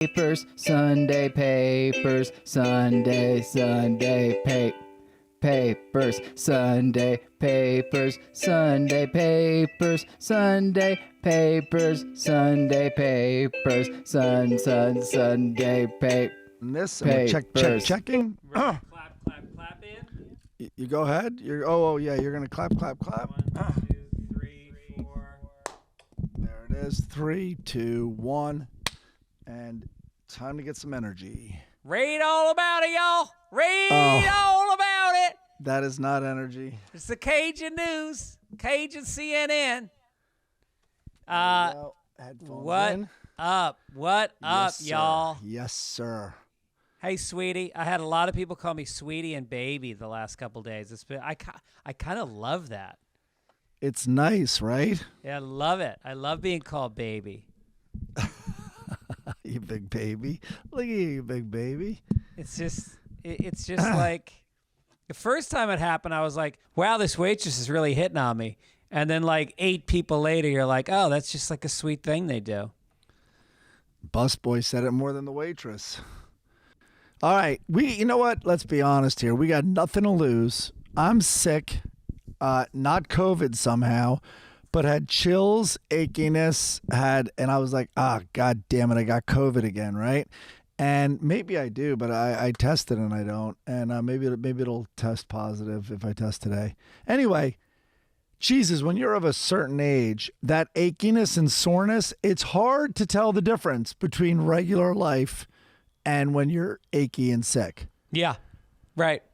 Papers, Sunday papers, Sunday papers, Sunday papers, Sunday papers, Sunday papers, Sunday papers, Sunday papers. This checking. Clap in. You go ahead. Oh yeah, you're gonna clap. 1, 2, 3, 4. There it is. 3, 2, 1, and time to get some energy. Read all about it, y'all. Read all about it. That is not energy. It's the Cajun News, Cajun CNN. Headphones What in. up? What up, Yes, y'all? sir. Yes, sir. Hey, sweetie. I had a lot of people call me sweetie and baby the last couple days. It's been I kind of love that. It's nice, right? Yeah, I love it. I love being called baby. You big baby. Look at you, big baby. It's just like the first time it happened, I was like, wow, this waitress is really hitting on me. And then like 8 people later, you're like, oh, that's just like a sweet thing they do. Busboy said it more than the waitress. All right. You know what? Let's be honest here. We got nothing to lose. I'm sick. Not COVID somehow, but had chills, achiness, and I was like, God damn it, I got COVID again, right? And maybe I do, but I tested and I don't. And maybe it'll test positive if I test today. Anyway, Jesus, when you're of a certain age, that achiness and soreness, it's hard to tell the difference between regular life and when you're achy and sick. Yeah, right.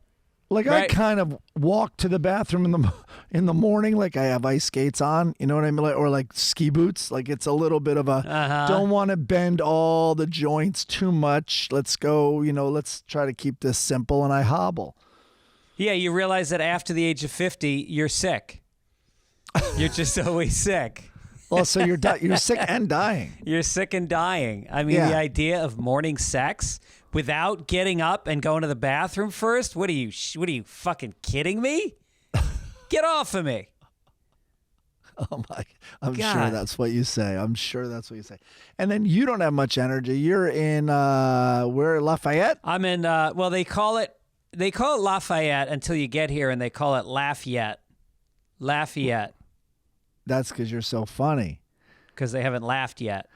Like I kind of walk to the bathroom in the morning like I have ice skates on, you know what I mean? Or like ski boots. Like it's a little bit of a don't want to bend all the joints too much. Let's go, let's try to keep this simple, and I hobble. Yeah, you realize that after the age of 50, you're sick. You're just always sick. Well, so you're sick and dying. You're sick and dying. I mean, the idea of morning sex without getting up and going to the bathroom first? What are you fucking kidding me? Get off of me. Oh my! I'm sure that's what you say. And then you don't have much energy. You're in where, Lafayette? I'm in. Well, they call it Lafayette until you get here, and they call it Lafayette. Lafayette. That's because you're so funny. Because they haven't laughed yet.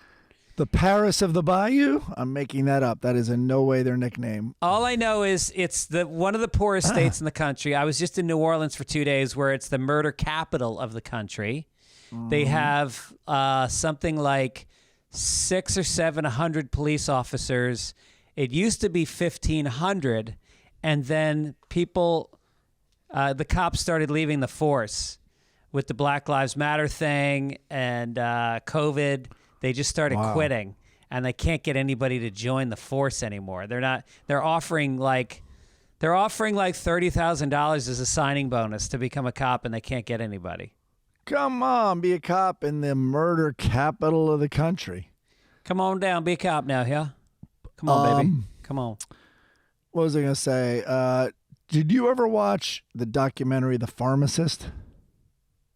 The Paris of the Bayou? I'm making that up. That is in no way their nickname. All I know is it's one of the poorest states in the country. I was just in New Orleans for 2 days, where it's the murder capital of the country. They have something like 600 or 700 police officers. It used to be 1,500, and then the cops started leaving the force with the Black Lives Matter thing and COVID. They just started quitting, and they can't get anybody to join the force anymore. They're offering like $30,000 as a signing bonus to become a cop, and they can't get anybody. Come on, be a cop in the murder capital of the country. Come on down, be a cop now, yeah? Come on, baby. Come on. What was I going to say? Did you ever watch the documentary The Pharmacist?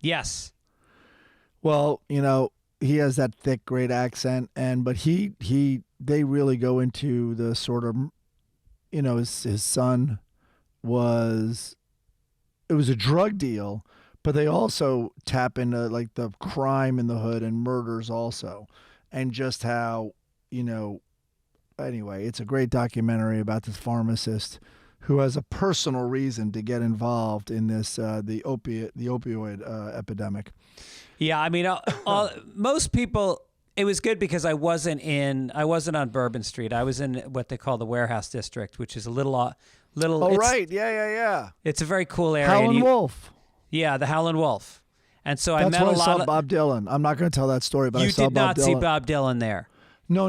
Yes. Well, he has that thick, great accent, but they really go into the sort of, his son it was a drug deal, but they also tap into like the crime in the hood and murders also, and just how, anyway, it's a great documentary about this pharmacist who has a personal reason to get involved in this the opioid epidemic. Yeah, I mean, most people. It was good because I wasn't on Bourbon Street. I was in what they call the Warehouse District, which is a little. Oh, right, yeah. It's a very cool area. Howlin' Wolf. Yeah, the Howlin' Wolf. And so I met a lot of. That's where I saw Bob Dylan. I'm not going to tell that story, but I saw Bob Dylan. You did not see Bob Dylan there. No.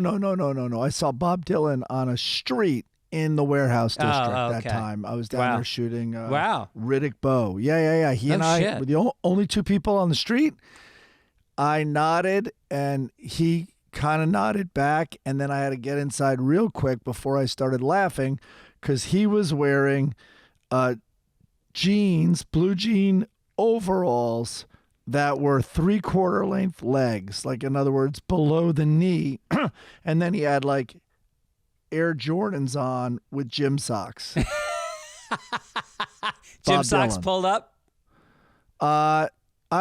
I saw Bob Dylan on a street in the Warehouse District that time. I was down there shooting Riddick Bowe. Yeah. He and I were the only 2 people on the street. I nodded, and he kind of nodded back, and then I had to get inside real quick before I started laughing because he was wearing blue jean overalls that were 3/4 length legs, like in other words, below the knee. And then he had like Air Jordans on with gym socks. Gym Bob socks Dylan. pulled up. I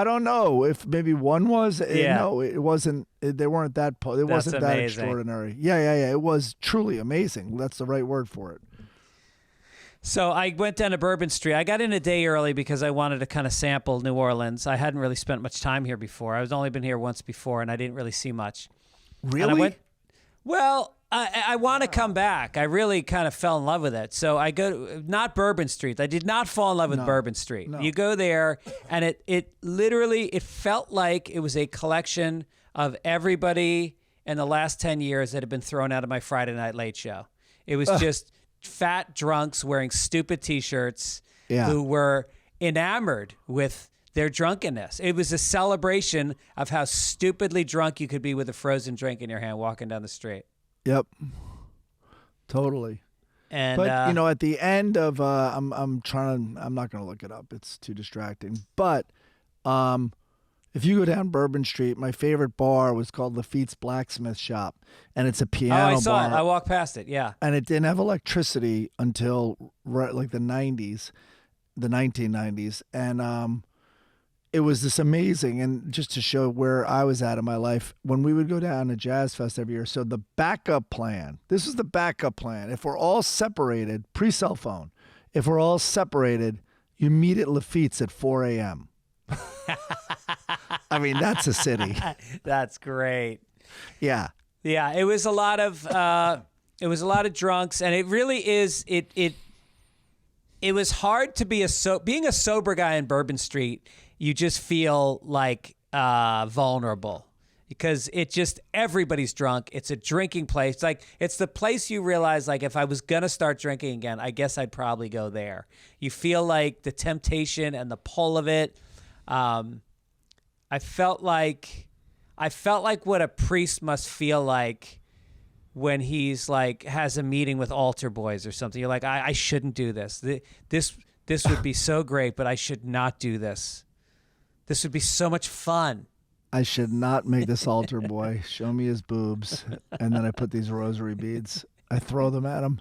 don't know if maybe one was. Yeah. No, it wasn't. They weren't that. It wasn't that amazing. extraordinary. Yeah. It was truly amazing. That's the right word for it. So I went down to Bourbon Street. I got in a day early because I wanted to kind of sample New Orleans. I hadn't really spent much time here before. I was only been here once before, and I didn't really see much. Really? I want to come back. I really kind of fell in love with it. So I go not Bourbon Street. I did not fall in love with Bourbon Street. No. You go there, and it literally felt like it was a collection of everybody in the last 10 years that had been thrown out of my Friday Night Late Show. It was just fat drunks wearing stupid T-shirts who were enamored with their drunkenness. It was a celebration of how stupidly drunk you could be with a frozen drink in your hand walking down the street. Yep. Totally. And but at the end of I'm not going to look it up. It's too distracting. But if you go down Bourbon Street, my favorite bar was called Lafitte's Blacksmith Shop, and it's a piano I saw bar. it. I walked past it. Yeah. And it didn't have electricity until like the 1990s, and it was this amazing. And just to show where I was at in my life, when we would go down to Jazz Fest every year, so the backup plan, this was the backup plan. If we're all separated, pre-cell phone, if we're all separated, you meet at Lafitte's at 4 a.m. I mean, that's a city. That's great. Yeah. Yeah, it was a lot of drunks, and it really is it was hard to be being a sober guy in Bourbon Street. You just feel like vulnerable because everybody's drunk. It's a drinking place. Like it's the place you realize, like, if I was gonna start drinking again, I guess I'd probably go there. You feel like the temptation and the pull of it. I felt like what a priest must feel like when he's like has a meeting with altar boys or something. You're like, I shouldn't do this. This would be so great, but I should not do this. This would be so much fun. I should not make this altar boy show me his boobs, and then I put these rosary beads. I throw them at him.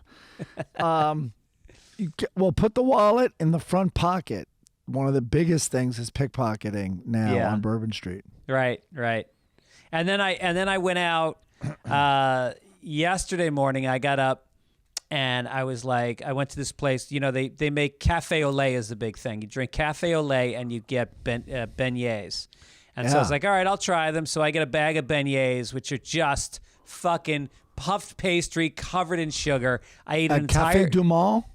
Put the wallet in the front pocket. One of the biggest things is pickpocketing now on Bourbon Street. Right. And then I went out yesterday morning. I got up and I was like, I went to this place. You know, they make cafe au lait is the big thing. You drink cafe au lait and you get beignets. And so I was like, all right, I'll try them. So I get a bag of beignets, which are just fucking puffed pastry covered in sugar. I ate an entire Cafe du Monde?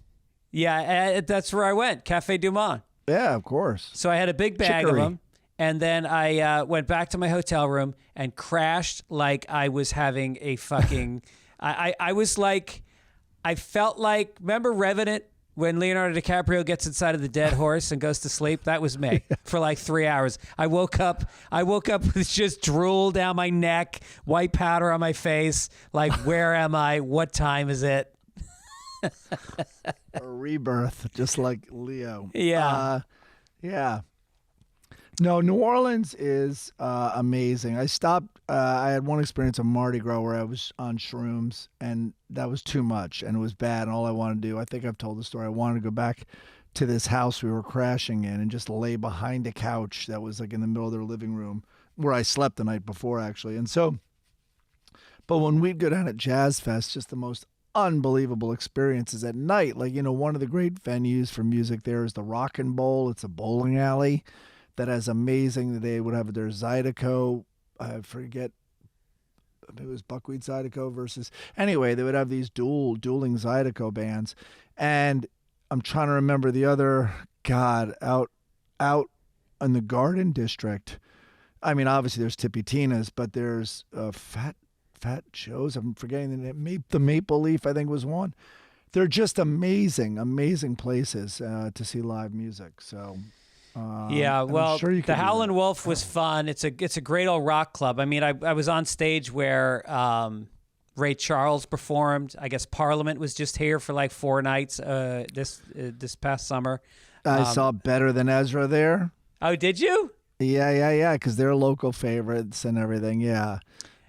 Yeah, that's where I went. Cafe du Monde. Yeah, of course. So I had a big bag of them, and then I went back to my hotel room and crashed like I was having a fucking. I was like, I felt like, remember Revenant when Leonardo DiCaprio gets inside of the dead horse and goes to sleep? That was me for like 3 hours. I woke up with just drool down my neck, white powder on my face. Like, where am I? What time is it? A rebirth, just like Leo. Yeah. Yeah. No, New Orleans is amazing. I stopped. I had one experience on Mardi Gras where I was on shrooms, and that was too much, and it was bad. And all I wanted to do, I think I've told the story, I wanted to go back to this house we were crashing in and just lay behind a couch that was like in the middle of their living room where I slept the night before, actually. And so, but when we'd go down at Jazz Fest, just the most unbelievable experiences at night. Like, one of the great venues for music there is the Rock and Bowl. It's a bowling alley that has amazing. They would have their Zydeco. I forget. It was Buckwheat Zydeco versus. Anyway, they would have these dueling Zydeco bands, and I'm trying to remember the other. God, out in the Garden District. I mean, obviously there's Tippy Tina's, but there's Fat Joe's. I'm forgetting the name. The Maple Leaf, I think, was one. They're just amazing places to see live music. So, yeah, well, sure the Howlin' Wolf was fun. It's a great old rock club. I mean, I was on stage where Ray Charles performed. I guess Parliament was just here for like 4 nights this past summer. I saw Better Than Ezra there. Oh, did you? Yeah, because they're local favorites and everything. Yeah.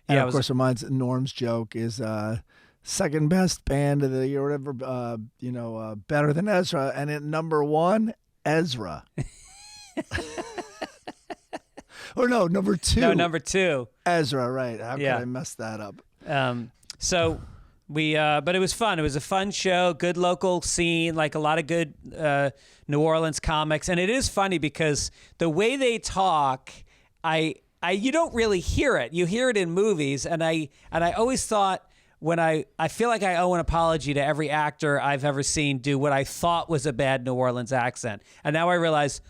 And of course, Norm's joke is second best band of the year, whatever. Better than Ezra, and at number 1, Ezra. Or no, number 2. No, number 2. Ezra, right. How could I mess that up? So we, but it was fun. It was a fun show, good local scene, like a lot of good New Orleans comics. And it is funny because the way they talk, you don't really hear it. You hear it in movies. And I always thought when I feel like I owe an apology to every actor I've ever seen do what I thought was a bad New Orleans accent. And now I realize,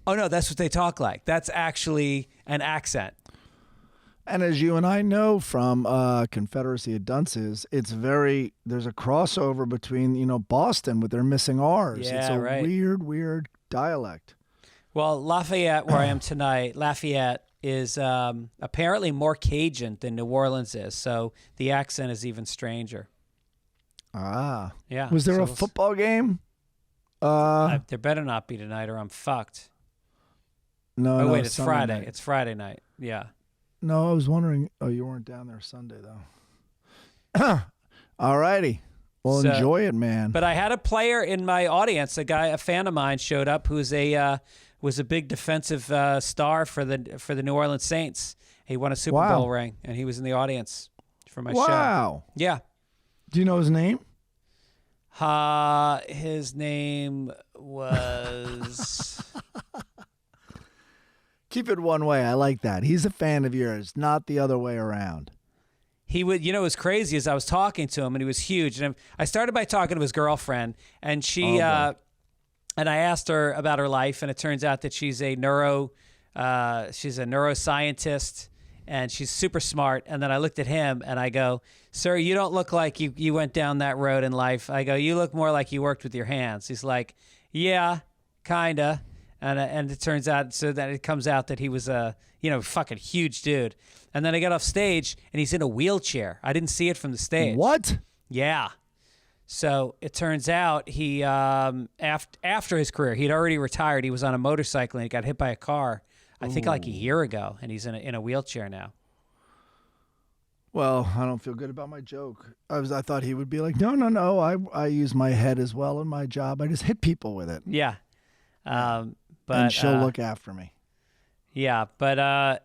oh no, that's what they talk like. That's actually an accent. And as you and I know from Confederacy of Dunces, there's a crossover between, Boston with their missing R's. Yeah, it's a right. weird dialect. Well, Lafayette, where I am tonight, Lafayette is apparently more Cajun than New Orleans is. So the accent is even stranger. Ah. Yeah. Was there a football game? There better not be tonight or I'm fucked. No, Oh, wait, it's Sunday Friday. night. It's Friday night. Yeah. No, I was wondering. Oh, you weren't down there Sunday, though. All righty. Well, So- enjoy it, man. But I had a player in my audience, a fan of mine showed up who's was a big defensive star for the New Orleans Saints. He won a Super Wow. Bowl ring, and he was in the audience for my show. Wow. Yeah. Do you know his name? His name was... Keep it one way. I like that. He's a fan of yours, not the other way around. He would, it was crazy as I was talking to him, and he was huge. And I started by talking to his girlfriend, and she, and I asked her about her life, and it turns out that she's a neuroscientist, and she's super smart. And then I looked at him, and I go, "Sir, you don't look like you went down that road in life." I go, "You look more like you worked with your hands." He's like, "Yeah, kinda." And it turns out, so that it comes out that he was a, fucking huge dude. And then I got off stage, and he's in a wheelchair. I didn't see it from the stage. What? Yeah. So it turns out he, after his career, he'd already retired. He was on a motorcycle, and he got hit by a car, I think like a year ago, and he's in a wheelchair now. Well, I don't feel good about my joke. I thought he would be like, no. I use my head as well in my job. I just hit people with it. Yeah. But and she'll look after me. Yeah, but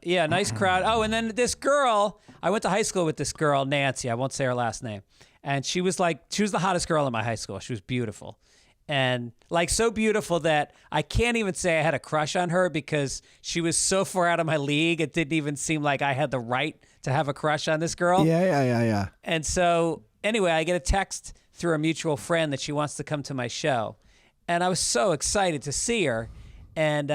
nice crowd. Oh, and then this girl, I went to high school with this girl, Nancy. I won't say her last name. And she was the hottest girl in my high school. She was beautiful. And so beautiful that I can't even say I had a crush on her because she was so far out of my league. It didn't even seem like I had the right to have a crush on this girl. Yeah. And so anyway, I get a text through a mutual friend that she wants to come to my show. And I was so excited to see her and,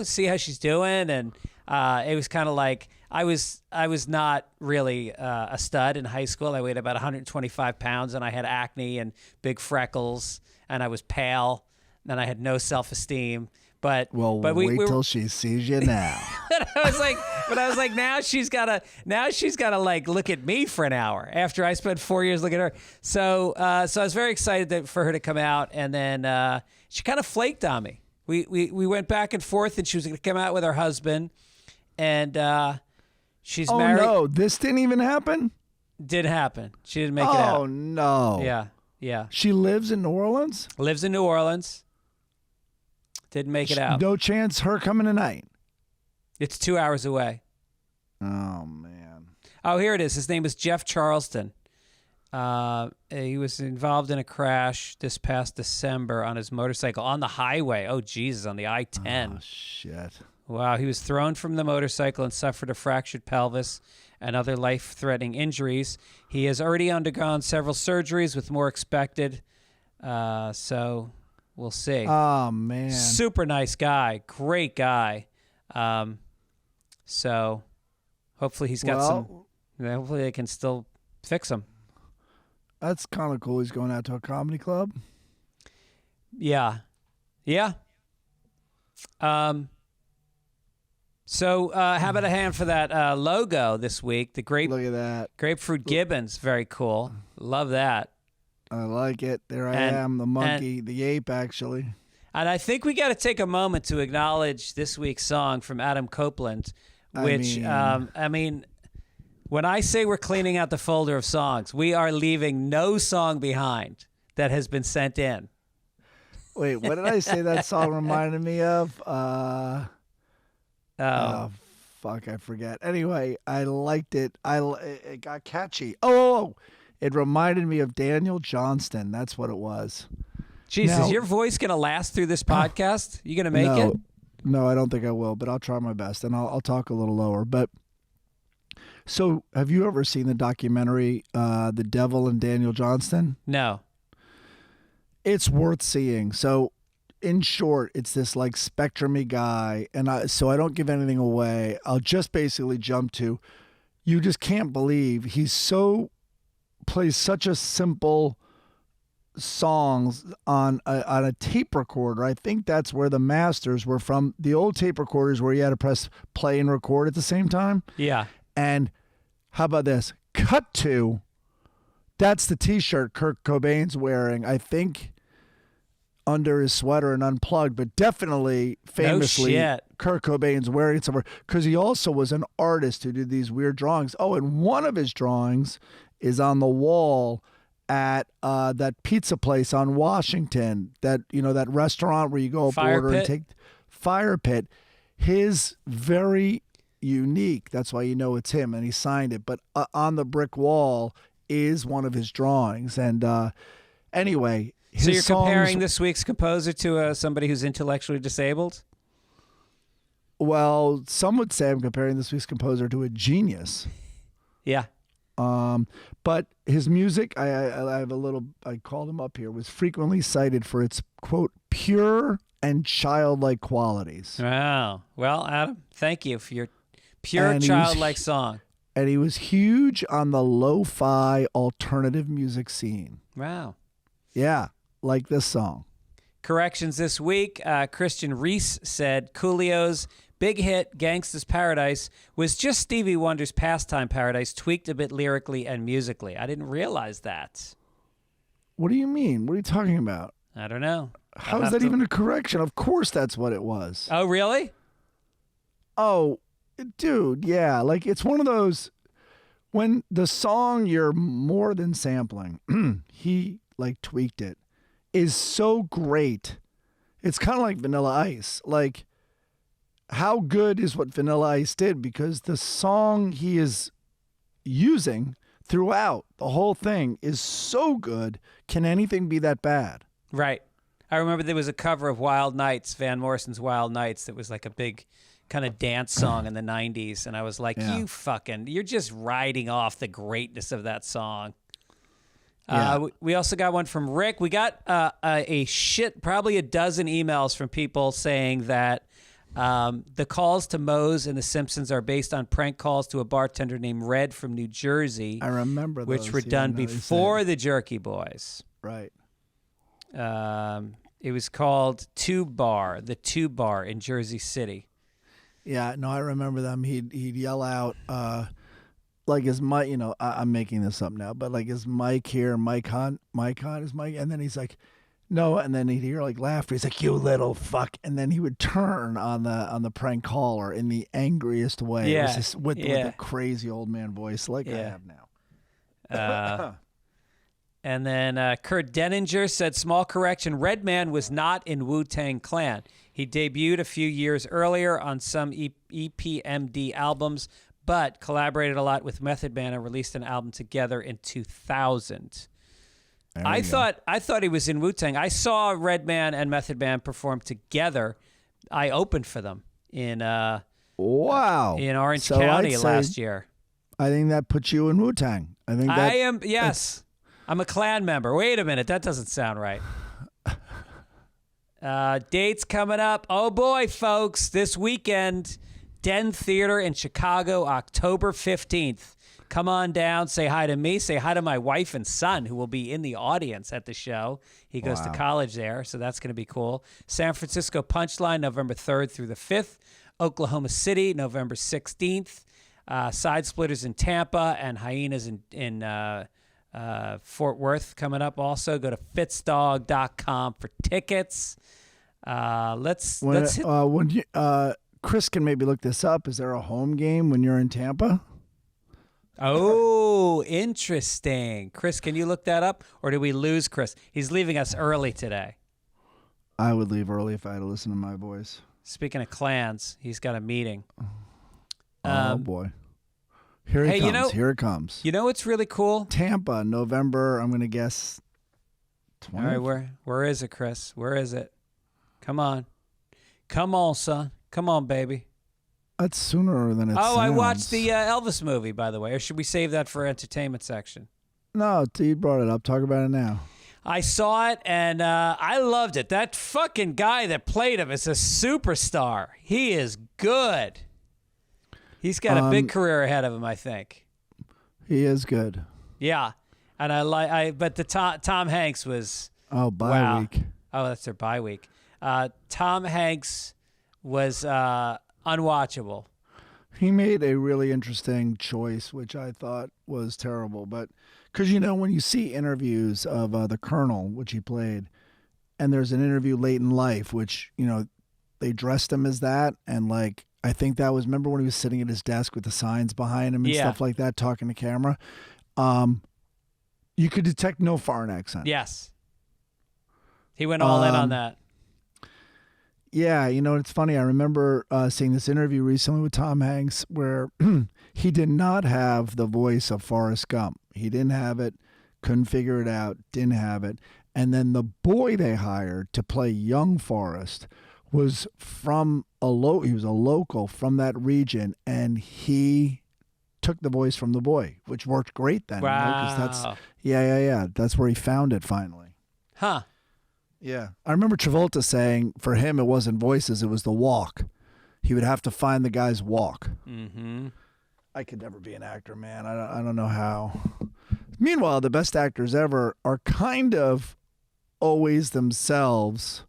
see how she's doing. And it was kind of like I was not really a stud in high school. I weighed about 125 pounds and I had acne and big freckles and I was pale and I had no self-esteem. But wait till she sees you now. I was like, now she's gotta look at me for an hour after I spent 4 years looking at her. So I was very excited for her to come out, and then she kind of flaked on me. We went back and forth, and she was going to come out with her husband, and she's married. Oh no, this didn't even happen? Did happen. She didn't make it out. Oh no. Yeah. She lives in New Orleans? Lives in New Orleans. Didn't make it out. No chance her coming tonight. It's 2 hours away. Oh man. Oh, here it is. His name is Jeff Charleston. He was involved in a crash this past December on his motorcycle on the highway. Oh, Jesus, on the I-10. Oh, shit. Wow, he was thrown from the motorcycle and suffered a fractured pelvis and other life-threatening injuries. He has already undergone several surgeries with more expected. So we'll see. Oh, man. Super nice guy. Great guy. So hopefully he's got hopefully they can still fix him. That's kind of cool. He's going out to a comedy club. Yeah. So how about a hand for that logo this week? The Look at that. grapefruit Gibbons. Very cool. Love that. I like it. There I am, the monkey, the ape, actually. And I think we got to take a moment to acknowledge this week's song from Adam Copeland, which, When I say we're cleaning out the folder of songs, we are leaving no song behind that has been sent in. Wait, what did I say that song reminded me of? Fuck, I forget. Anyway, I liked it. It got catchy. Oh, it reminded me of Daniel Johnston. That's what it was. Jeez, Now, is your voice going to last through this podcast? You going to make it? No, I don't think I will, but I'll try my best, and I'll talk a little lower. But so, have you ever seen the documentary The Devil and Daniel Johnston? No. It's worth seeing. So, in short, it's this like spectrum-y guy, and so I don't give anything away. I'll just basically jump to, you just can't believe plays such a simple songs on a tape recorder. I think that's where the masters were from. The old tape recorders where you had to press play and record at the same time. Yeah. And how about this? Cut to, that's the T-shirt Kurt Cobain's wearing, I think, under his sweater and unplugged, but definitely famously Kurt Cobain's wearing it somewhere because he also was an artist who did these weird drawings. Oh, and one of his drawings is on the wall at that pizza place on Washington, that restaurant where you go up order and take Fire Pit. His very unique. That's why you know it's him, and he signed it. But on the brick wall is one of his drawings. And anyway, so you're comparing this week's composer to somebody who's intellectually disabled? Well, some would say I'm comparing this week's composer to a genius. Yeah. But his music, I have I called him up here, was frequently cited for its, quote, pure and childlike qualities. Wow. Well, Adam, thank you for your pure childlike song. And he was huge on the lo-fi alternative music scene. Wow. Yeah, like this song. Corrections this week. Christian Reese said Coolio's big hit, Gangsta's Paradise, was just Stevie Wonder's Pastime Paradise, tweaked a bit lyrically and musically. I didn't realize that. What do you mean? What are you talking about? I don't know. How is that even a correction? Of course that's what it was. Oh, really? Oh, dude, yeah. Like, it's one of those, when the song you're more than sampling, he, like, tweaked it, is so great. It's kind of like Vanilla Ice. Like, how good is what Vanilla Ice did? Because the song he is using throughout the whole thing is so good. Can anything be that bad? Right. I remember there was a cover of Wild Nights, Van Morrison's Wild Nights, that was like a big kind of dance song in the 90s. And I was like, you're just riding off the greatness of that song. Yeah. We also got one from Rick. We got probably a dozen emails from people saying that the calls to Moe's and The Simpsons are based on prank calls to a bartender named Red from New Jersey. I remember those. Which were done before the Jerky Boys. Right. It was called Tube Bar, the Tube Bar in Jersey City. Yeah, no, I remember them. He'd yell out, like his mic, I'm making this up now, but like his mic here, mic on his mic, and then he's like, no, and then he'd hear like laughter. He's like, you little fuck, and then he would turn on the prank caller in the angriest way. Yeah, it was just with the crazy old man voice like I have now. And then Kurt Denninger said, small correction, Redman was not in Wu-Tang Clan. He debuted a few years earlier on some EPMD albums, but collaborated a lot with Method Man and released an album together in 2000. I thought he was in Wu-Tang. I saw Redman and Method Man perform together. I opened for them in Orange County last year. I think that puts you in Wu-Tang. Yes. I'm a Clan member. Wait a minute. That doesn't sound right. Dates coming up. Oh, boy, folks. This weekend, Den Theater in Chicago, October 15th. Come on down. Say hi to me. Say hi to my wife and son, who will be in the audience at the show. He goes to college there, so that's going to be cool. San Francisco Punchline, November 3rd through the 5th. Oklahoma City, November 16th. Side Splitters in Tampa and Hyenas in Fort Worth coming up also. Go to fitzdog.com for tickets. Chris can maybe look this up. Is there a home game when you're in Tampa? Oh, interesting. Chris, can you look that up? Or did we lose Chris? He's leaving us early today. I would leave early if I had to listen to my voice. Speaking of clans, he's got a meeting. Oh, boy. Here it comes. Here it comes. You know what's really cool? Tampa, November, I'm going to guess 20th. All right, where is it, Chris? Where is it? Come on. Come on, son. Come on, baby. That's sooner than it sounds. I watched the Elvis movie, by the way. Or should we save that for entertainment section? No, you brought it up. Talk about it now. I saw it, and I loved it. That fucking guy that played him is a superstar. He is good. He's got a big career ahead of him, I think. He is good. Yeah, and but the Tom Hanks was bye week. Oh, that's their bye week. Tom Hanks was unwatchable. He made a really interesting choice, which I thought was terrible. But because, when you see interviews of the Colonel, which he played, and there's an interview late in life, which, they dressed him as that. And I think that was, remember when he was sitting at his desk with the signs behind him and stuff like that, talking to camera? You could detect no foreign accent. Yes. He went all in on that. Yeah, it's funny. I remember seeing this interview recently with Tom Hanks where he did not have the voice of Forrest Gump. He didn't have it, couldn't figure it out, didn't have it. And then the boy they hired to play young Forrest was from he was a local from that region, and he took the voice from the boy, which worked great then. Wow. 'Cause that's, that's where he found it finally. Huh. Yeah. I remember Travolta saying for him it wasn't voices, it was the walk. He would have to find the guy's walk. Mm-hmm. I could never be an actor, man. I don't know how. Meanwhile, the best actors ever are kind of always themselves.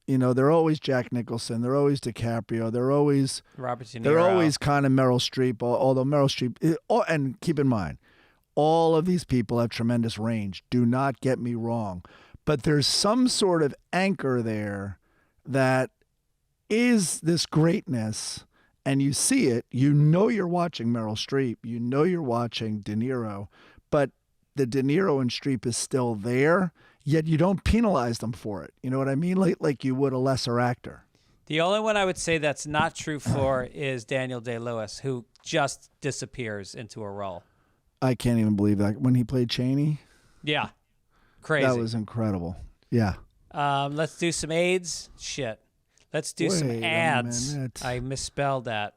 They're always Jack Nicholson. They're always DiCaprio. They're always Robert De Niro. They're always kind of Meryl Streep, although Meryl Streep, and keep in mind, all of these people have tremendous range. Do not get me wrong. But there's some sort of anchor there that is this greatness, and you see it. You're watching Meryl Streep. You're watching De Niro, but the De Niro and Streep is still there, yet you don't penalize them for it. You know what I mean? Like you would a lesser actor. The only one I would say that's not true for is Daniel Day-Lewis, who just disappears into a role. I can't even believe that. When he played Cheney? Yeah. Crazy. That was incredible. Yeah. Let's do some AIDS. Shit. Let's do some ads. I misspelled that.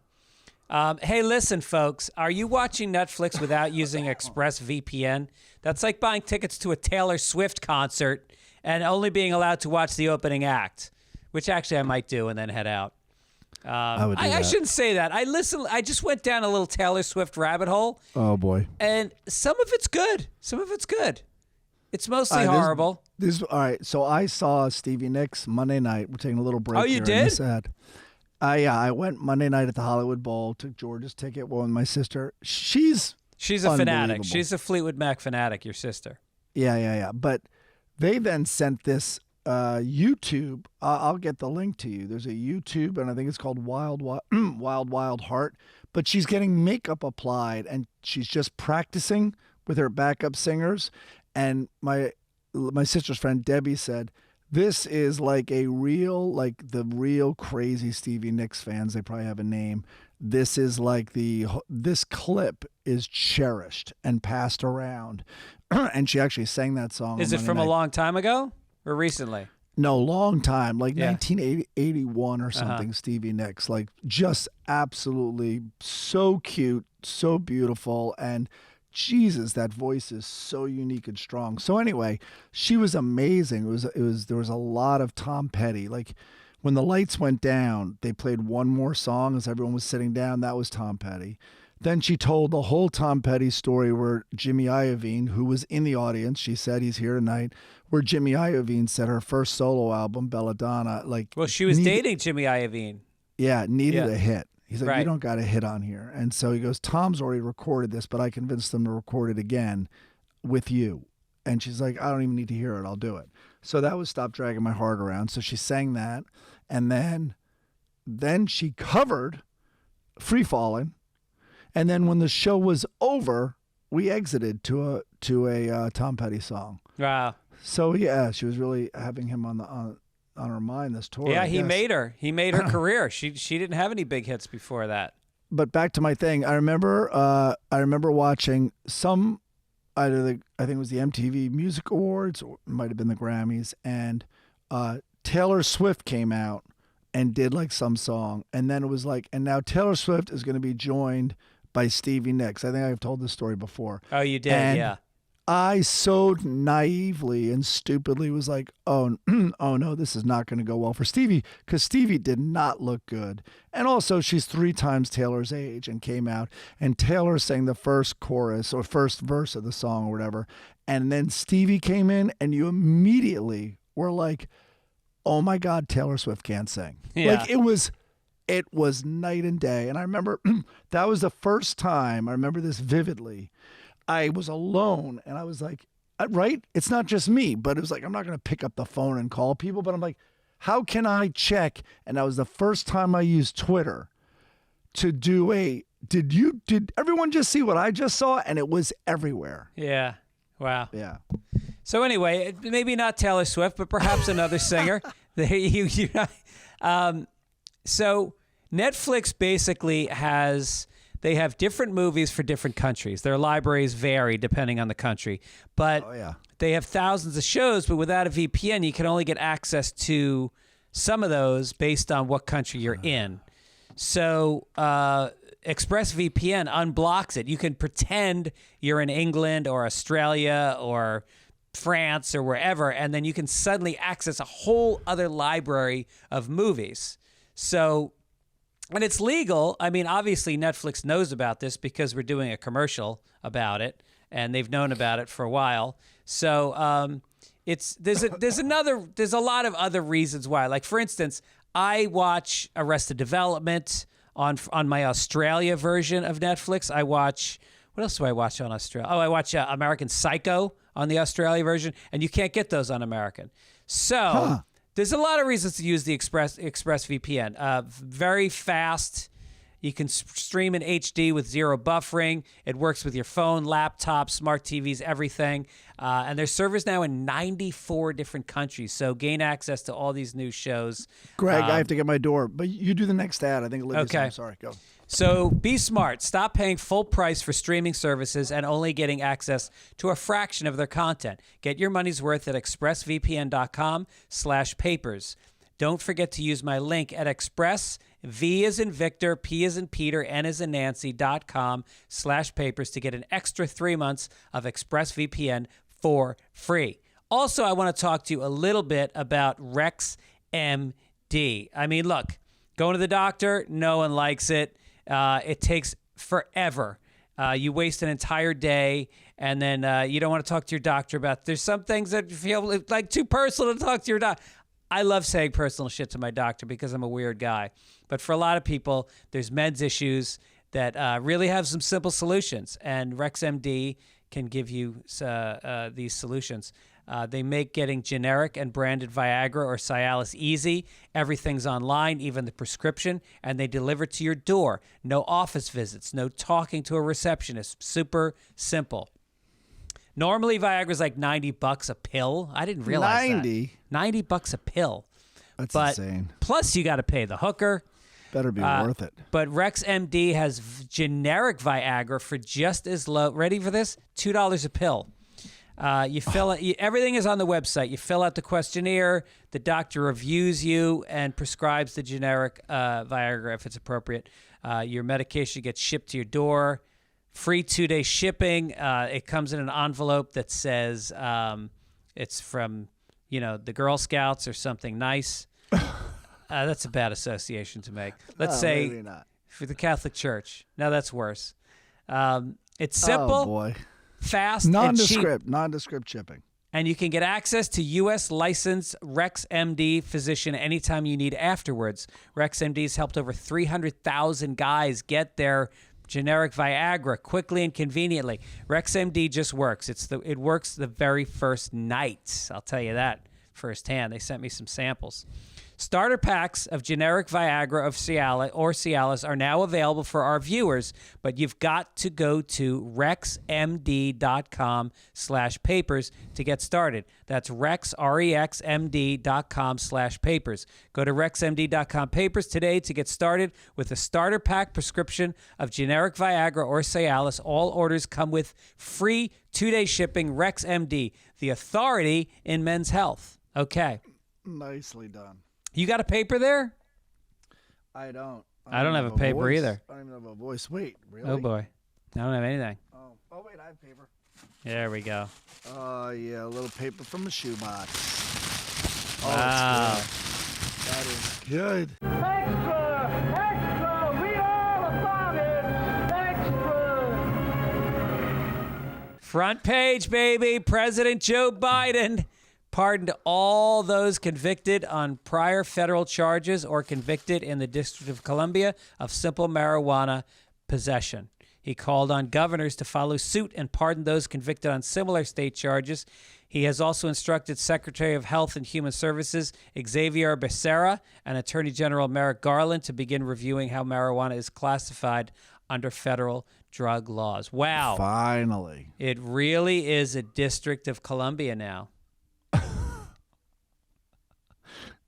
Hey, listen, folks. Are you watching Netflix without using ExpressVPN? That's like buying tickets to a Taylor Swift concert and only being allowed to watch the opening act, which actually I might do and then head out. I shouldn't say that. I just went down a little Taylor Swift rabbit hole. Oh, boy. And some of it's good. It's mostly horrible. All right. So I saw Stevie Nicks Monday night. We're taking a little break. Oh, you here did? I went Monday night at the Hollywood Bowl. Took George's ticket. Well, and my sister, she's a fanatic. She's a Fleetwood Mac fanatic. Your sister. Yeah. But they then sent this YouTube. I'll get the link to you. There's a YouTube, and I think it's called Wild Heart. But she's getting makeup applied, and she's just practicing with her backup singers. And my sister's friend Debbie said, this is like the real crazy Stevie Nicks fans. They probably have a name. This is like this clip is cherished and passed around. And she actually sang that song. Is it from a long time ago or recently? No, long time, like 1981 or something. Stevie Nicks, just absolutely so cute, so beautiful, and Jesus, that voice is so unique and strong. So anyway, she was amazing. There was a lot of Tom Petty. Like when the lights went down, they played one more song as everyone was sitting down. That was Tom Petty. Then she told the whole Tom Petty story where Jimmy Iovine, who was in the audience, she said he's here tonight, where Jimmy Iovine said her first solo album, Belladonna, she was dating Jimmy Iovine. Yeah, needed a hit. He's like, right. You don't got a hit on here. And so he goes, Tom's already recorded this, but I convinced them to record it again with you. And she's like, I don't even need to hear it. I'll do it. So that was Stop Dragging My Heart Around. So she sang that. And then she covered Free Fallin'. And then when the show was over, we exited to a Tom Petty song. Wow. So yeah, she was really having him on her mind this tour. Yeah, I he guess. made her. He made her career. She didn't have any big hits before that. But back to my thing, I remember watching some I think it was the MTV Music Awards, or it might have been the Grammys, and Taylor Swift came out and did like some song, and then it was like, and now Taylor Swift is going to be joined by Stevie Nicks. I think I've told this story before. Oh, you did, and yeah. I so naively and stupidly was like, oh no, this is not going to go well for Stevie, because Stevie did not look good. And also, she's 3 times Taylor's age and came out, and Taylor sang the first chorus or first verse of the song or whatever. And then Stevie came in, and you immediately were like, oh my God, Taylor Swift can't sing. Yeah. Like, it was night and day. And I remember that was the first time, I remember this vividly, I was alone, and I was like, right? It's not just me, but it was like, I'm not going to pick up the phone and call people, but I'm like, how can I check? And that was the first time I used Twitter to do did everyone just see what I just saw? And it was everywhere. Yeah. Wow. Yeah. So anyway, maybe not Taylor Swift, but perhaps another singer. So Netflix basically they have different movies for different countries. Their libraries vary depending on the country. But they have thousands of shows, but without a VPN, you can only get access to some of those based on what country you're in. So ExpressVPN unblocks it. You can pretend you're in England or Australia or France or wherever, and then you can suddenly access a whole other library of movies. So... and it's legal. I mean, obviously Netflix knows about this because we're doing a commercial about it, and they've known about it for a while. So there's a lot of other reasons why. Like, for instance, I watch Arrested Development on my Australia version of Netflix. What else do I watch on Australia? Oh, I watch American Psycho on the Australia version, and you can't get those on American. So. There's a lot of reasons to use the ExpressVPN. Very fast. You can stream in HD with 0 buffering. It works with your phone, laptop, smart TVs, everything. And there's servers now in 94 different countries. So gain access to all these new shows. Greg, I have to get my door, but you do the next ad. I think Olivia's okay. I'm sorry. Go. So be smart. Stop paying full price for streaming services and only getting access to a fraction of their content. Get your money's worth at expressvpn.com/papers. Don't forget to use my link at express, V as in Victor, P as in Peter, N as in Nancy.com/papers to get an extra 3 months of ExpressVPN for free. Also, I want to talk to you a little bit about RexMD. I mean, look, going to the doctor, no one likes it. It takes forever. You waste an entire day, and then you don't want to talk to your doctor about. There's some things that feel like too personal to talk to your doctor. I love saying personal shit to my doctor because I'm a weird guy. But for a lot of people, there's meds issues that really have some simple solutions, and RexMD can give you these solutions. They make getting generic and branded Viagra or Cialis easy. Everything's online, even the prescription, and they deliver to your door. No office visits, no talking to a receptionist. Super simple. Normally, Viagra's like $90 a pill. I didn't realize that. $90 a pill. That's but insane. Plus, you got to pay the hooker. Better be worth it. But RexMD has generic Viagra for just as low. Ready for this? $2 a pill. You fill out, everything is on the website. You fill out the questionnaire. The doctor reviews you and prescribes the generic Viagra if it's appropriate. Your medication gets shipped to your door. Free 2-day shipping. It comes in an envelope that says it's from, the Girl Scouts or something nice. That's a bad association to make. Let's say maybe not. For the Catholic Church. No, that's worse. It's simple. Oh boy. Fast and cheap. Nondescript shipping. And you can get access to U.S. licensed RexMD physician anytime you need afterwards. RexMD's helped over 300,000 guys get their generic Viagra quickly and conveniently. RexMD just works. It works the very first night. I'll tell you that firsthand. They sent me some samples. Starter packs of generic Viagra of Cialis are now available for our viewers, but you've got to go to rexmd.com/papers to get started. That's rexmd.com/papers. Go to rexmd.com/papers today to get started with a starter pack prescription of generic Viagra or Cialis. All orders come with free 2-day shipping. RexMD, the authority in men's health. Okay. Nicely done. You got a paper there? I don't. I don't have a paper voice. either. I don't even have a voice. Wait, really? Oh, boy. I don't have anything. Oh, wait, I have paper. There we go. Oh, yeah, a little paper from the shoebox. Oh, Wow. that is good. Extra! Extra! Read all about it! Extra! Front page, baby. President Joe Biden pardoned all those convicted on prior federal charges or convicted in the District of Columbia of simple marijuana possession. He called on governors to follow suit and pardon those convicted on similar state charges. He has also instructed Secretary of Health and Human Services Xavier Becerra and Attorney General Merrick Garland to begin reviewing how marijuana is classified under federal drug laws. Wow. Finally. It really is a District of Columbia now.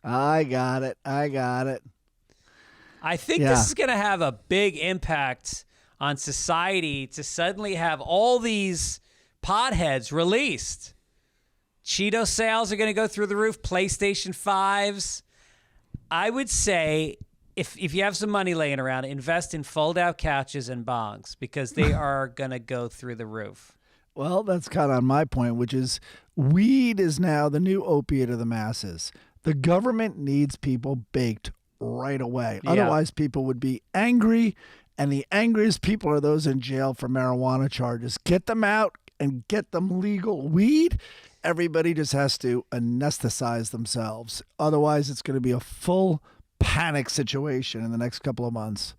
I got it. I think this is going to have a big impact on society to suddenly have all these potheads released. Cheeto sales are going to go through the roof, PlayStation 5s. I would say if you have some money laying around, invest in fold-out couches and bongs because they are going to go through the roof. Well, that's kind of on my point, which is weed is now the new opiate of the masses. The government needs people baked right away. Yeah. Otherwise, people would be angry, and the angriest people are those in jail for marijuana charges. Get them out and get them legal weed. Everybody just has to anesthetize themselves. Otherwise, it's going to be a full panic situation in the next couple of months.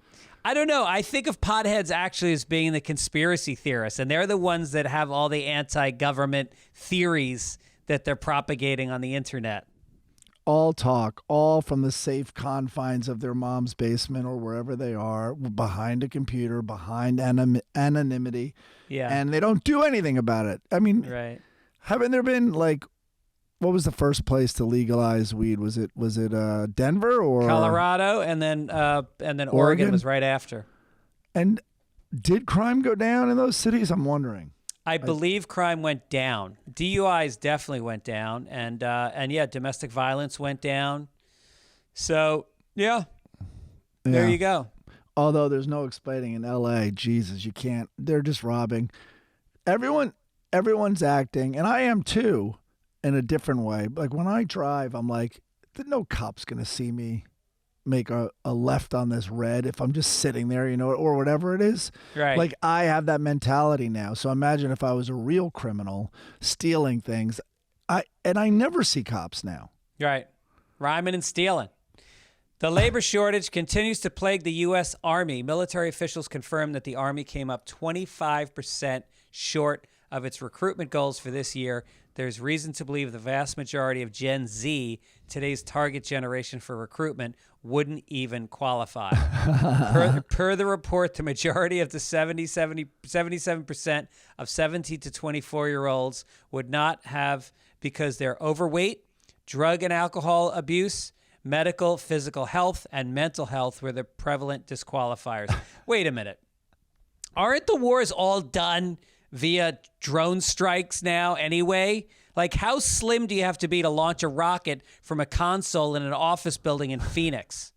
I don't know. I think of potheads actually as being the conspiracy theorists, and they're the ones that have all the anti-government theories that they're propagating on the internet. All talk, all from the safe confines of their mom's basement or wherever they are, behind a computer, behind anonymity. Yeah. And they don't do anything about it. I mean, Right. haven't there been like, what was the first place to legalize weed? Was it Denver or Colorado, and then Oregon was right after. And did crime go down in those cities? I'm wondering. I believe crime went down. DUIs definitely went down, and yeah, domestic violence went down. So yeah, there you go. Although there's no explaining in L.A. Jesus, you can't. They're just robbing. Everyone's acting, and I am too, in a different way. Like when I drive, I'm like, no cop's gonna see me make a left on this red if I'm just sitting there, or whatever it is. Right. Like I have that mentality now. So imagine if I was a real criminal stealing things. I never see cops now. Right. Rhyming and stealing. The labor shortage continues to plague the U.S. Army. Military officials confirmed that the Army came up 25% short of its recruitment goals for this year. There's reason to believe the vast majority of Gen Z, today's target generation for recruitment, wouldn't even qualify. Per the report, the majority of the 77% of 17 to 24-year-olds would not have because they're overweight, drug and alcohol abuse, medical, physical health, and mental health were the prevalent disqualifiers. Wait a minute. Aren't the wars all done via drone strikes now anyway? Like, how slim do you have to be to launch a rocket from a console in an office building in Phoenix?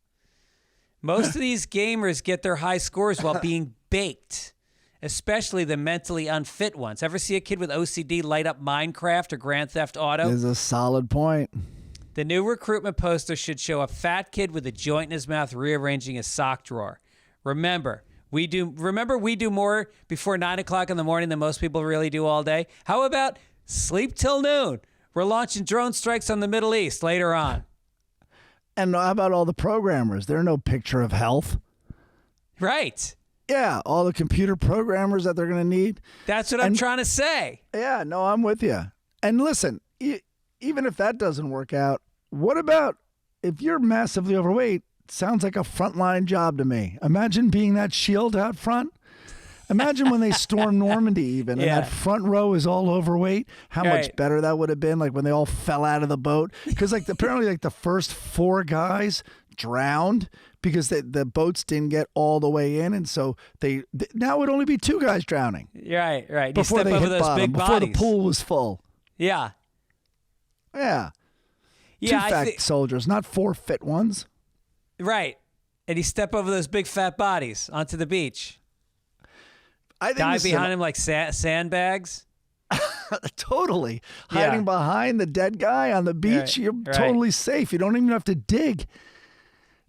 Most of these gamers get their high scores while being baked, especially the mentally unfit ones. Ever see a kid with OCD light up Minecraft or Grand Theft Auto? Is a solid point. The new recruitment poster should show a fat kid with a joint in his mouth rearranging his sock drawer. Remember, we do more before 9 o'clock in the morning than most people really do all day. How about sleep till noon? We're launching drone strikes on the Middle East later on. And how about all the programmers? They're no picture of health. Right. Yeah, all the computer programmers that they're going to need. That's what I'm trying to say. Yeah, no, I'm with you. And listen, even if that doesn't work out, what about if you're massively overweight? Sounds like a frontline job to me. Imagine being that shield out front. Imagine when they stormed Normandy even, and that front row is all overweight. How much better that would have been, like when they all fell out of the boat. Because apparently the first 4 guys drowned because the boats didn't get all the way in, and so now it would only be 2 guys drowning. Right. Before they hit bottom, before the pool was full. Yeah. 2 fat soldiers, not 4 fit ones. Right. And you step over those big fat bodies onto the beach. I think Dive behind him like sandbags. Totally. Hiding behind the dead guy on the beach, you're totally safe. You don't even have to dig.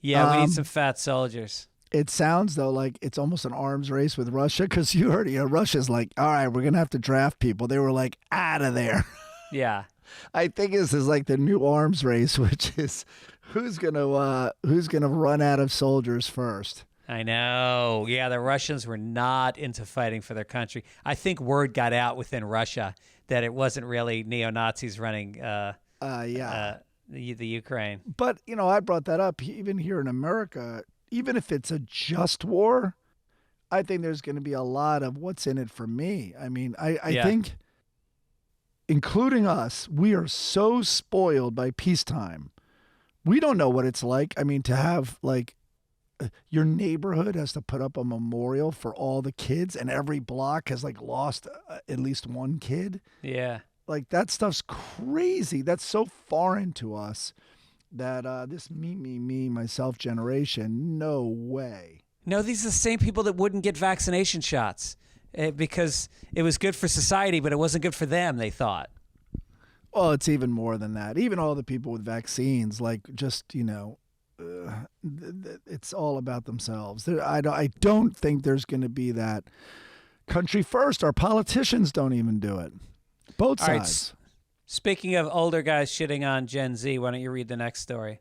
Yeah, we need some fat soldiers. It sounds, though, like it's almost an arms race with Russia, because you heard Russia's like, all right, we're going to have to draft people. They were like, out of there. Yeah. I think this is like the new arms race, which is who's gonna run out of soldiers first. I know. Yeah, the Russians were not into fighting for their country. I think word got out within Russia that it wasn't really neo-Nazis running the Ukraine. But, I brought that up. Even here in America, even if it's a just war, I think there's going to be a lot of what's in it for me. I mean, I think, including us, we are so spoiled by peacetime. We don't know what it's like. I mean, to have, your neighborhood has to put up a memorial for all the kids, and every block has lost at least one kid. Yeah. That stuff's crazy. That's so foreign to us that this me, myself generation, no way. No, these are the same people that wouldn't get vaccination shots because it was good for society, but it wasn't good for them, they thought. Well, it's even more than that. Even all the people with vaccines, it's all about themselves. I don't think there's going to be that country first. Our politicians don't even do it. Both sides. Right. Speaking of older guys shitting on Gen Z, why don't you read the next story?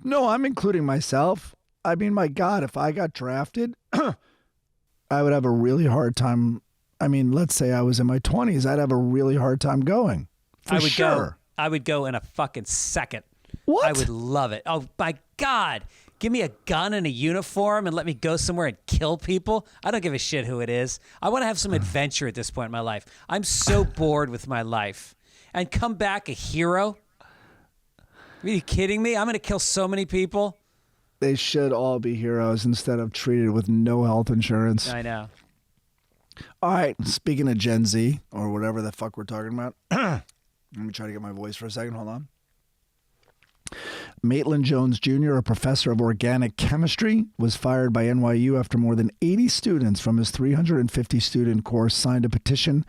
No, I'm including myself. I mean, my God, if I got drafted, I would have a really hard time. I mean, let's say I was in my 20s, I'd have a really hard time going. For sure. I would go in a fucking second. What? I would love it. Oh, my God. Give me a gun and a uniform and let me go somewhere and kill people. I don't give a shit who it is. I want to have some adventure at this point in my life. I'm so bored with my life. And come back a hero? Are you kidding me? I'm going to kill so many people. They should all be heroes instead of treated with no health insurance. I know. All right. Speaking of Gen Z, or whatever the fuck we're talking about. Let me try to get my voice for a second. Hold on. Maitland Jones Jr., a professor of organic chemistry, was fired by NYU after more than 80 students from his 350-student course signed a petition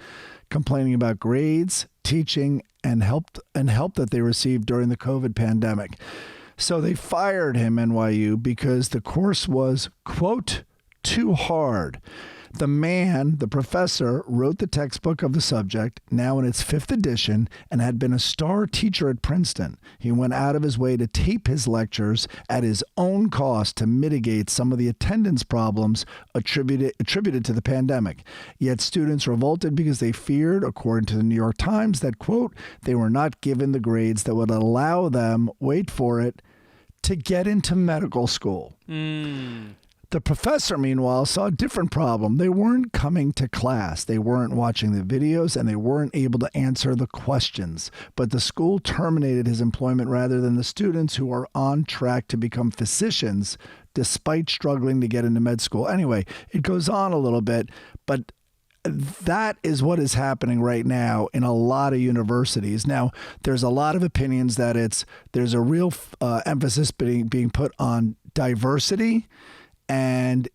complaining about grades, teaching, and help that they received during the COVID pandemic. So they fired him, NYU, because the course was, quote, too hard. The professor, wrote the textbook of the subject, now in its 5th edition, and had been a star teacher at Princeton. He went out of his way to tape his lectures at his own cost to mitigate some of the attendance problems attributed to the pandemic. Yet students revolted because they feared, according to the New York Times, that, quote, they were not given the grades that would allow them, wait for it, to get into medical school. The professor, meanwhile, saw a different problem. They weren't coming to class. They weren't watching the videos, and they weren't able to answer the questions. But the school terminated his employment rather than the students who are on track to become physicians despite struggling to get into med school. Anyway, it goes on a little bit, but that is what is happening right now in a lot of universities. Now, there's a lot of opinions that there's a real emphasis being put on diversity. And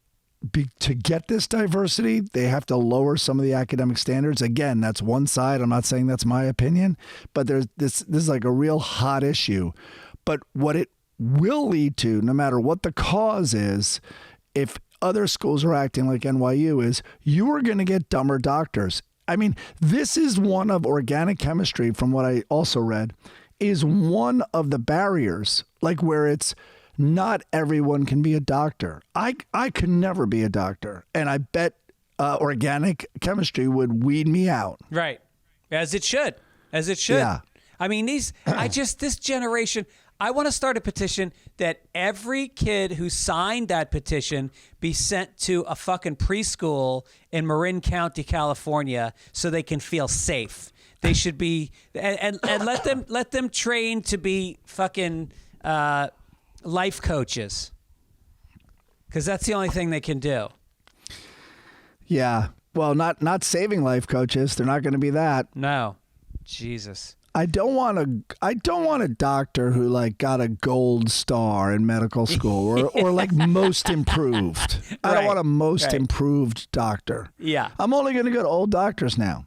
to get this diversity, they have to lower some of the academic standards. Again, that's one side. I'm not saying that's my opinion, but this is like a real hot issue. But what it will lead to, no matter what the cause is, if other schools are acting like NYU is, you are going to get dumber doctors. I mean, this is one of organic chemistry, from what I also read, is one of the barriers, where it's, not everyone can be a doctor. I could never be a doctor. And I bet organic chemistry would weed me out. Right. As it should. Yeah. I mean, this generation, I want to start a petition that every kid who signed that petition be sent to a fucking preschool in Marin County, California, so they can feel safe. They should be, and let them train to be fucking life coaches, because that's the only thing they can do. Yeah. Well, not saving life coaches. They're not going to be that. No. Jesus. I don't want a doctor who like got a gold star in medical school or like most improved. I don't want a most improved doctor. Yeah. I'm only going to go to old doctors now.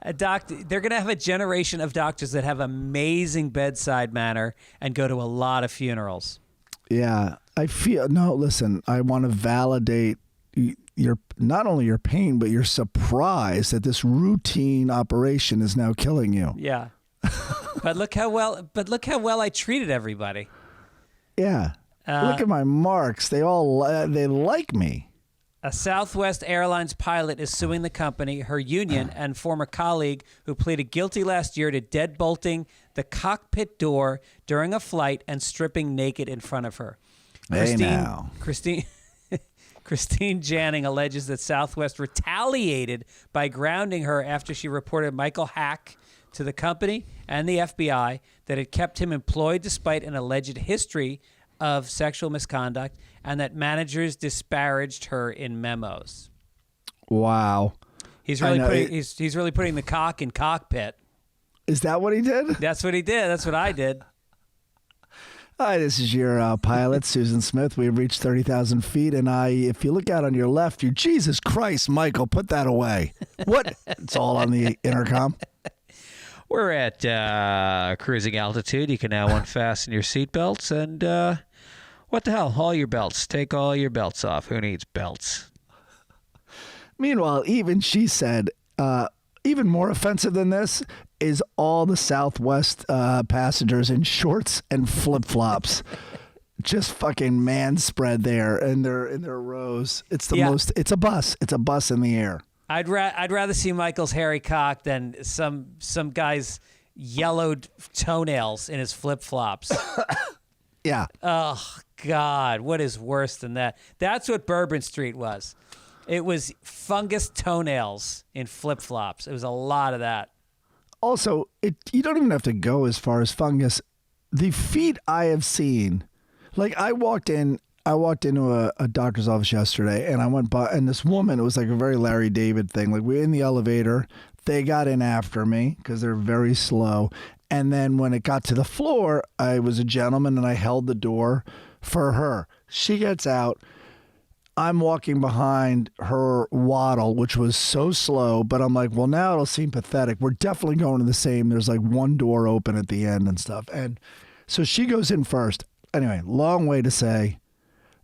They're going to have a generation of doctors that have amazing bedside manner and go to a lot of funerals. Yeah. Listen, I want to validate not only your pain, but your surprise that this routine operation is now killing you. Yeah. But look how well I treated everybody. Yeah. Look at my marks. They like me. A Southwest Airlines pilot is suing the company, her union, and former colleague who pleaded guilty last year to deadbolting the cockpit door during a flight and stripping naked in front of her. Christine Janning alleges that Southwest retaliated by grounding her after she reported Michael Hack to the company and the FBI that it kept him employed despite an alleged history of sexual misconduct, and that managers disparaged her in memos. Wow. He's really putting the cock in cockpit. Is that what he did? That's what he did. That's what I did. Hi, this is your pilot, Susan Smith. We've reached 30,000 feet, and if you look out on your left, Jesus Christ, Michael, put that away. What? It's all on the intercom. We're at cruising altitude. You can now unfasten your seatbelts, and what the hell? All your belts. Take all your belts off. Who needs belts? Meanwhile, even she said, even more offensive than this is all the Southwest passengers in shorts and flip-flops. Just fucking man spread there in their rows. It's the most. It's a bus. It's a bus in the air. I'd rather see Michael's hairy cock than some guy's yellowed toenails in his flip-flops. Yeah. Oh, God. What is worse than that? That's what Bourbon Street was. It was fungus toenails in flip-flops. It was a lot of that. Also, you don't even have to go as far as fungus. The feet I have seen, like I walked into a doctor's office yesterday, and I went by, and this woman, it was like a very Larry David thing. Like we're in the elevator, they got in after me because they're very slow. And then when it got to the floor, I was a gentleman and I held the door for her. She gets out. I'm walking behind her waddle, which was so slow, but I'm like, well, now it'll seem pathetic. We're definitely going to the same. There's like one door open at the end and stuff. And so she goes in first. Anyway, long way to say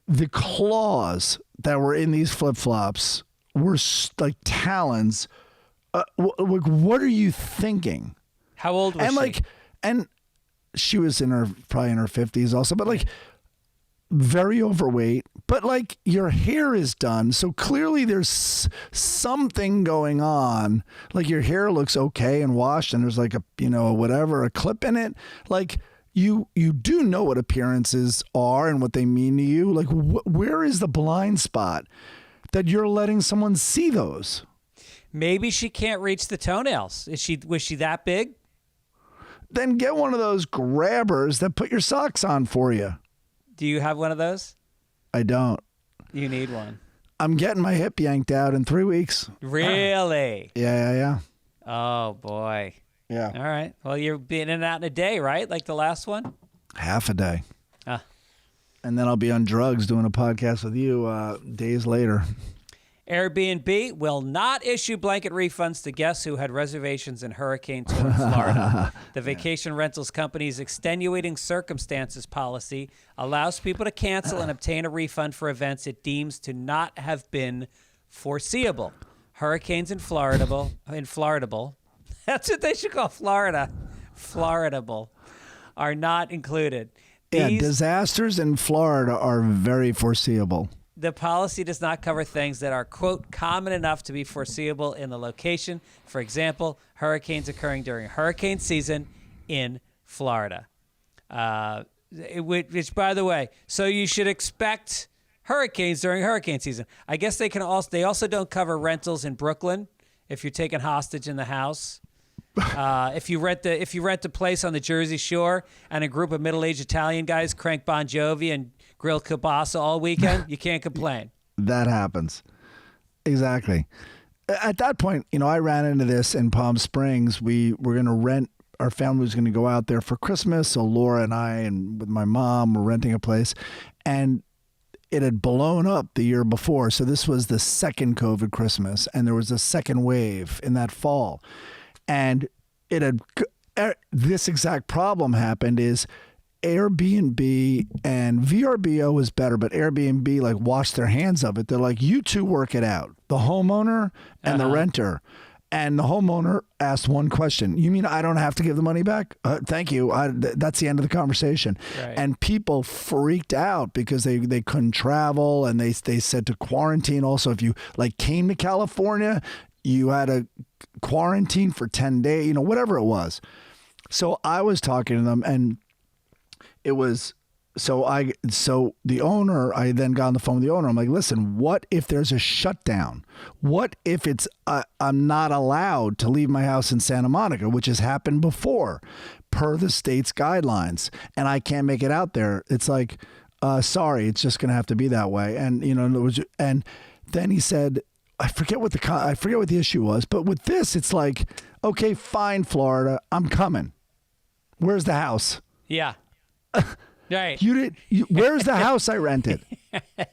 the claws that were in these flip-flops were like talons. What are you thinking? How old was she? And she was probably in her 50s also, but like very overweight, but like your hair is done. So clearly there's something going on. Like your hair looks okay and washed, and there's like a clip in it. Like you do know what appearances are and what they mean to you. Like where is the blind spot that you're letting someone see those? Maybe she can't reach the toenails. Was she that big? Then get one of those grabbers that put your socks on for you. Do you have one of those? I don't. You need one. I'm getting my hip yanked out in 3 weeks. Really? Yeah. Oh, boy. Yeah. All right. Well, you're being in and out in a day, right? Like the last one? Half a day. Ah. And then I'll be on drugs doing a podcast with you days later. Airbnb will not issue blanket refunds to guests who had reservations in Hurricane 2 in Florida. The vacation rentals company's extenuating circumstances policy allows people to cancel and obtain a refund for events it deems to not have been foreseeable. Hurricanes in Floridable. That's what they should call Florida. Floridable are not included. Disasters in Florida are very foreseeable. The policy does not cover things that are, quote, common enough to be foreseeable in the location. For example, hurricanes occurring during hurricane season in Florida. Which, by the way, so you should expect hurricanes during hurricane season. I guess they also don't cover rentals in Brooklyn if you're taken hostage in the house. If you rent a place on the Jersey Shore and a group of middle-aged Italian guys crank Bon Jovi and grill kielbasa all weekend, you can't complain. That happens. Exactly. At that point, I ran into this in Palm Springs. We were going to rent. Our family was going to go out there for Christmas. So Laura and I and with my mom were renting a place, and it had blown up the year before. So this was the second COVID Christmas, and there was a second wave in that fall. And this exact problem happened is Airbnb and VRBO was better, but Airbnb washed their hands of it. They're like, you two work it out, the homeowner and the renter. And the homeowner asked one question. You mean I don't have to give the money back? Thank you. That's the end of the conversation. Right. And people freaked out because they couldn't travel, and they said to quarantine. Also, if you came to California, you had to quarantine for 10 days, whatever it was. So I was talking to them, and it was, so the owner, I then got on the phone with the owner. I'm like, listen, what if there's a shutdown? What if it's, I'm not allowed to leave my house in Santa Monica, which has happened before per the state's guidelines, and I can't make it out there? It's like, sorry, it's just going to have to be that way. And, and then he said, I forget what the issue was, but with this, it's like, okay, fine, Florida, I'm coming. Where's the house? Yeah. Right. Where's the house I rented?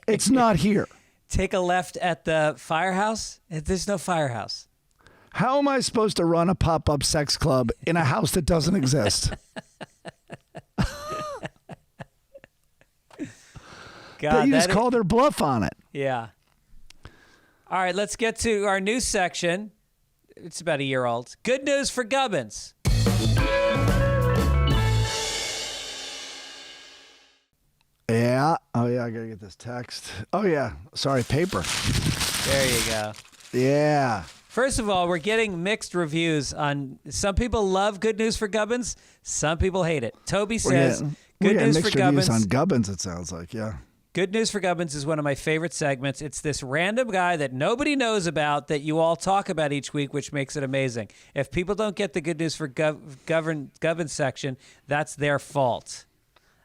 It's not here. Take a left at the firehouse. There's no firehouse. How am I supposed to run a pop-up sex club in a house that doesn't exist? God, you just call their bluff on it. Yeah. All right, let's get to our news section. It's about a year old. Good news for Gibbons. Yeah. Oh, yeah, I got to get this text. Oh, yeah. Sorry, paper. There you go. Yeah. First of all, we're getting mixed reviews on. Some people love Good News for Gibbons. Some people hate it. Toby says, Good News for Gibbons. On Gibbons, it sounds like, yeah. Good News for Gibbons is one of my favorite segments. It's this random guy that nobody knows about that you all talk about each week, which makes it amazing. If people don't get the Good News for Gibbons section, that's their fault.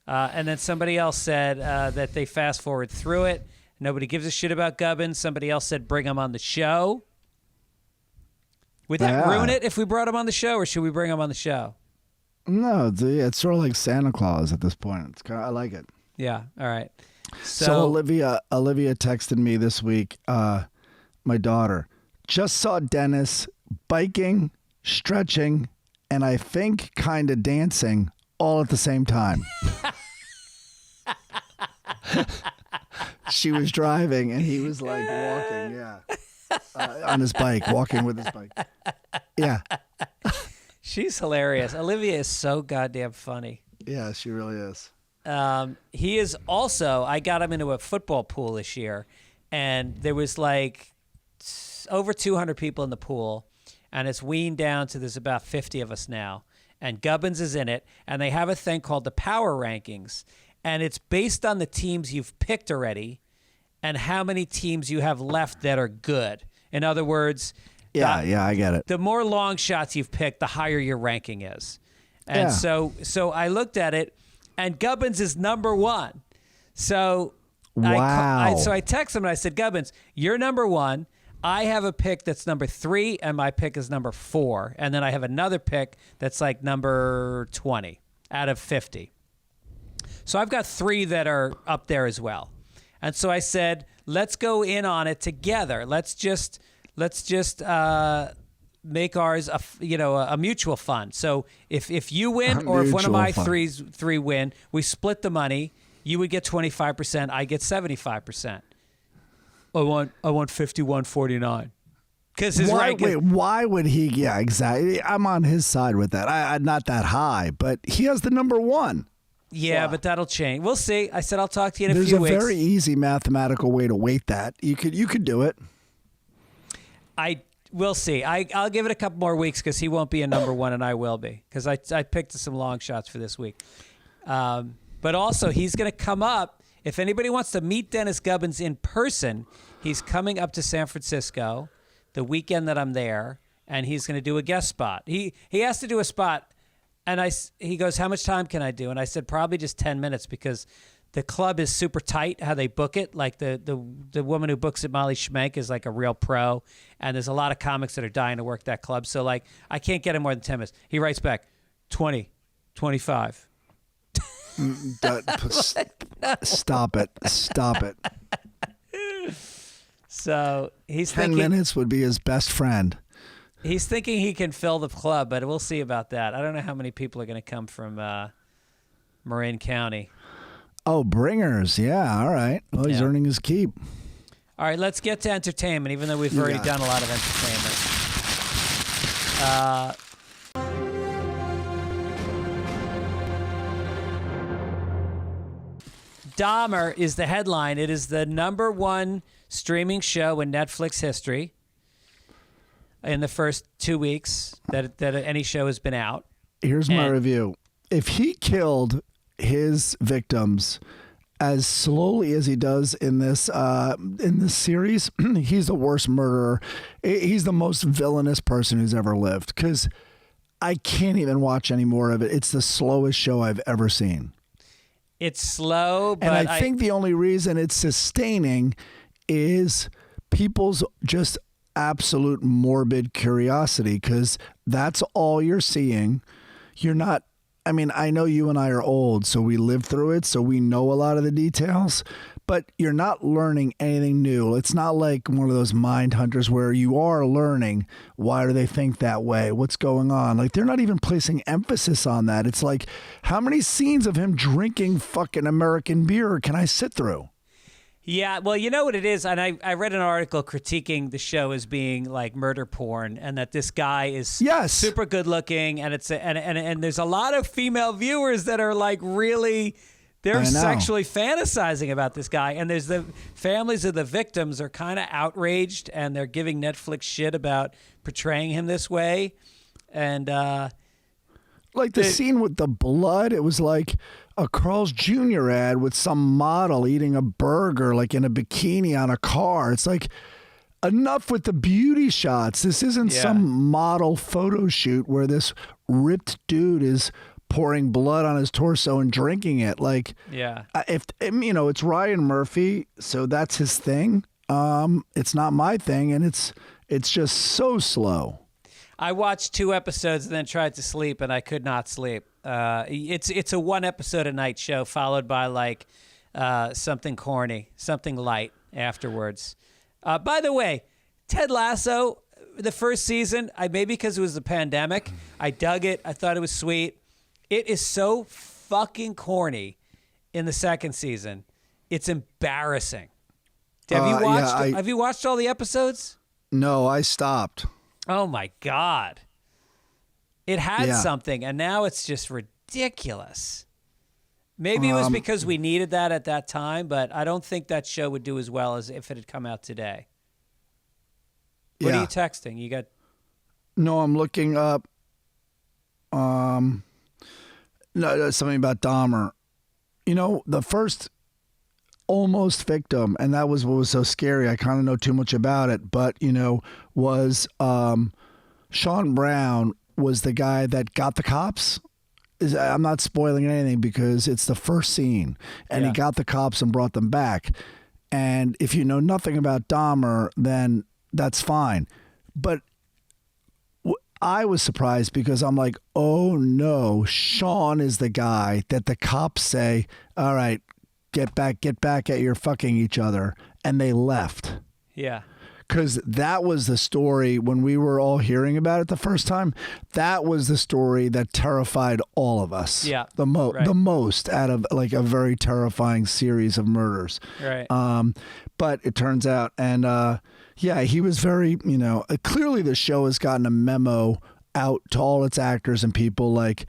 And then somebody else said that they fast forward through it. Nobody gives a shit about Gibbons. Somebody else said bring him on the show. Would that ruin it if we brought him on the show, or should we bring him on the show? No, it's sort of like Santa Claus at this point. It's I like it. Yeah. All right. So Olivia texted me this week, my daughter, just saw Dennis biking, stretching, and I think kind of dancing all at the same time. She was driving and he was walking, on his bike, walking with his bike. Yeah. She's hilarious. Olivia is so goddamn funny. Yeah, she really is. He is also, I got him into a football pool this year, and there was over 200 people in the pool, and it's weaned down to there's about 50 of us now. And Gibbons is in it, and they have a thing called the Power Rankings, and it's based on the teams you've picked already and how many teams you have left that are good. In other words, I get it. The more long shots you've picked, the higher your ranking is. And so I looked at it, and Gibbons is number one. So wow. So I texted him and I said, Gibbons, you're number one. I have a pick that's number 3, and my pick is number 4. And then I have another pick that's number 20 out of 50. So I've got 3 that are up there as well. And so I said, let's go in on it together. Let's just make ours a mutual fund. So if you win, or if one of my three win, we split the money. You would get 25%. I get 75%. I want 51-49. Because his why would he? Yeah, exactly. I'm on his side with that. I'm not that high, but he has the number 1. Yeah, but that'll change. We'll see. I said I'll talk to you in a few weeks. There's a very easy mathematical way to weight that. You could do it. We'll see. I'll give it a couple more weeks because he won't be a number one and I will be, because I picked some long shots for this week. But also, he's going to come up. If anybody wants to meet Dennis Gibbons in person, he's coming up to San Francisco the weekend that I'm there, and he's going to do a guest spot. He has to do a spot, and he goes, how much time can I do? And I said, probably just 10 minutes, because the club is super tight, how they book it. Like the woman who books it, Molly Schmenk, is like a real pro, and there's a lot of comics that are dying to work that club. So, like, I can't get him more than 10 minutes. He writes back, 20, 25. Stop it. So he's 10 thinking minutes would be his best friend. he's thinking he can fill the club, but we'll see about that. I don't know how many people are going to come from Marin County. Oh, bringers. Yeah, all right. Well, he's earning his keep. All right, let's get to entertainment, even though we've already done a lot of entertainment. Dahmer is the headline. It is the number one streaming show in Netflix history in the first 2 weeks that any show has been out. Here's my review. If he killed his victims as slowly as he does in this series, he's the worst murderer. He's the most villainous person who's ever lived, because I can't even watch any more of it. It's the slowest show I've ever seen. It's slow, but and I think the only reason it's sustaining is people's just absolute morbid curiosity, because that's all you're seeing. You're not, I mean, I know you and I are old, so we lived through it, so we know a lot of the details, but you're not learning anything new. It's not like one of those mind hunters where you are learning, why do they think that way? What's going on? Like, they're not even placing emphasis on that. It's like, how many scenes of him drinking fucking American beer can I sit through? Yeah, well, you know what it is, and I read an article critiquing the show as being like murder porn, and that this guy is super good looking, and and there's a lot of female viewers that are like really, they're sexually fantasizing about this guy, and there's the families of the victims are kind of outraged, and they're giving Netflix shit about portraying him this way, and like the scene with the blood, it was like a Carl's Jr. ad with some model eating a burger like in a bikini on a car. It's like, enough with the beauty shots. This isn't some model photo shoot where this ripped dude is pouring blood on his torso and drinking it. Like, if you know, it's Ryan Murphy, so that's his thing. It's not my thing, and it's just so slow. I watched 2 episodes and then tried to sleep, and I could not sleep. It's a 1 episode a night show followed by like something corny, something light afterwards. By the way, Ted Lasso, the first season, maybe because it was the pandemic, I dug it. I thought it was sweet. It is so fucking corny in the second season. It's embarrassing. Have you watched all the episodes? No, I stopped. Oh my God. It had something, and now it's just ridiculous. Maybe it was because we needed that at that time, but I don't think that show would do as well as if it had come out today. What are you texting? You got? No, I'm looking up. No, something about Dahmer. You know, the first almost victim, and that was what was so scary. I kind of know too much about it, but you know, was Sean Brown was the guy that got the cops. I'm not spoiling anything because it's the first scene, and he got the cops and brought them back. And if you know nothing about Dahmer, then that's fine. But I was surprised because I'm like, oh no, Sean is the guy that the cops say, all right, get back at your fucking each other. And they left. Yeah. Because that was the story when we were all hearing about it the first time. That was the story that terrified all of us. Yeah. The most out of like a very terrifying series of murders. Right. But it turns out, and he was very, you know, clearly the show has gotten a memo out to all its actors and people, like,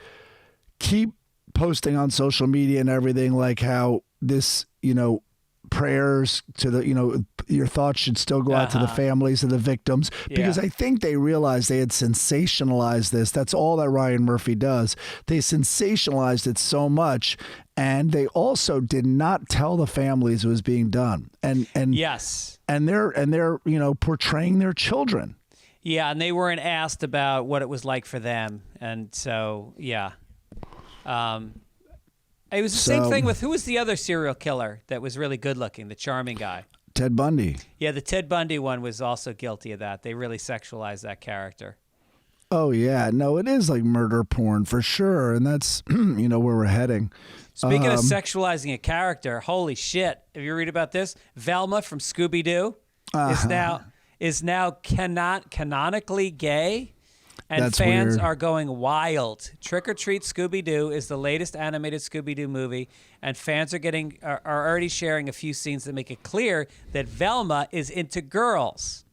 keep posting on social media and everything, like how this, you know, prayers to the, your thoughts should still go out to the families of the victims, because I think they realized they had sensationalized this. That's all that Ryan Murphy does. They sensationalized it so much, and they also did not tell the families it was being done. And yes, and they're portraying their children. Yeah, and they weren't asked about what it was like for them, and so it was the same thing with, who was the other serial killer that was really good looking, the charming guy? Ted Bundy. Yeah, the Ted Bundy one was also guilty of that. They really sexualized that character. Oh, yeah. No, it is like murder porn for sure. And that's, where we're heading. Speaking of sexualizing a character, holy shit. Have you read about this? Velma from Scooby-Doo is now canonically gay. And That's fans weird. are going wild. Trick or Treat Scooby-Doo is the latest animated Scooby-Doo movie, and fans are already sharing a few scenes that make it clear that Velma is into girls.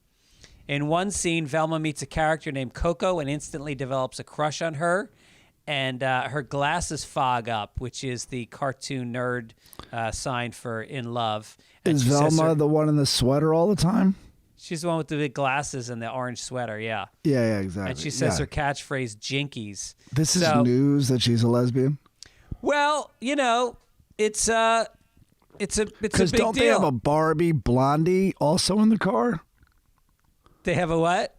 In one scene, Velma meets a character named Coco and instantly develops a crush on her, and her glasses fog up, which is the cartoon nerd sign for in love. And Is she says Velma the one in the sweater all the time? She's the one with the big glasses and the orange sweater, yeah. Yeah, exactly. And she says her catchphrase, Jinkies. This is news that she's a lesbian? Well, it's a big deal. Because don't they have a Barbie Blondie also in the car? They have a what?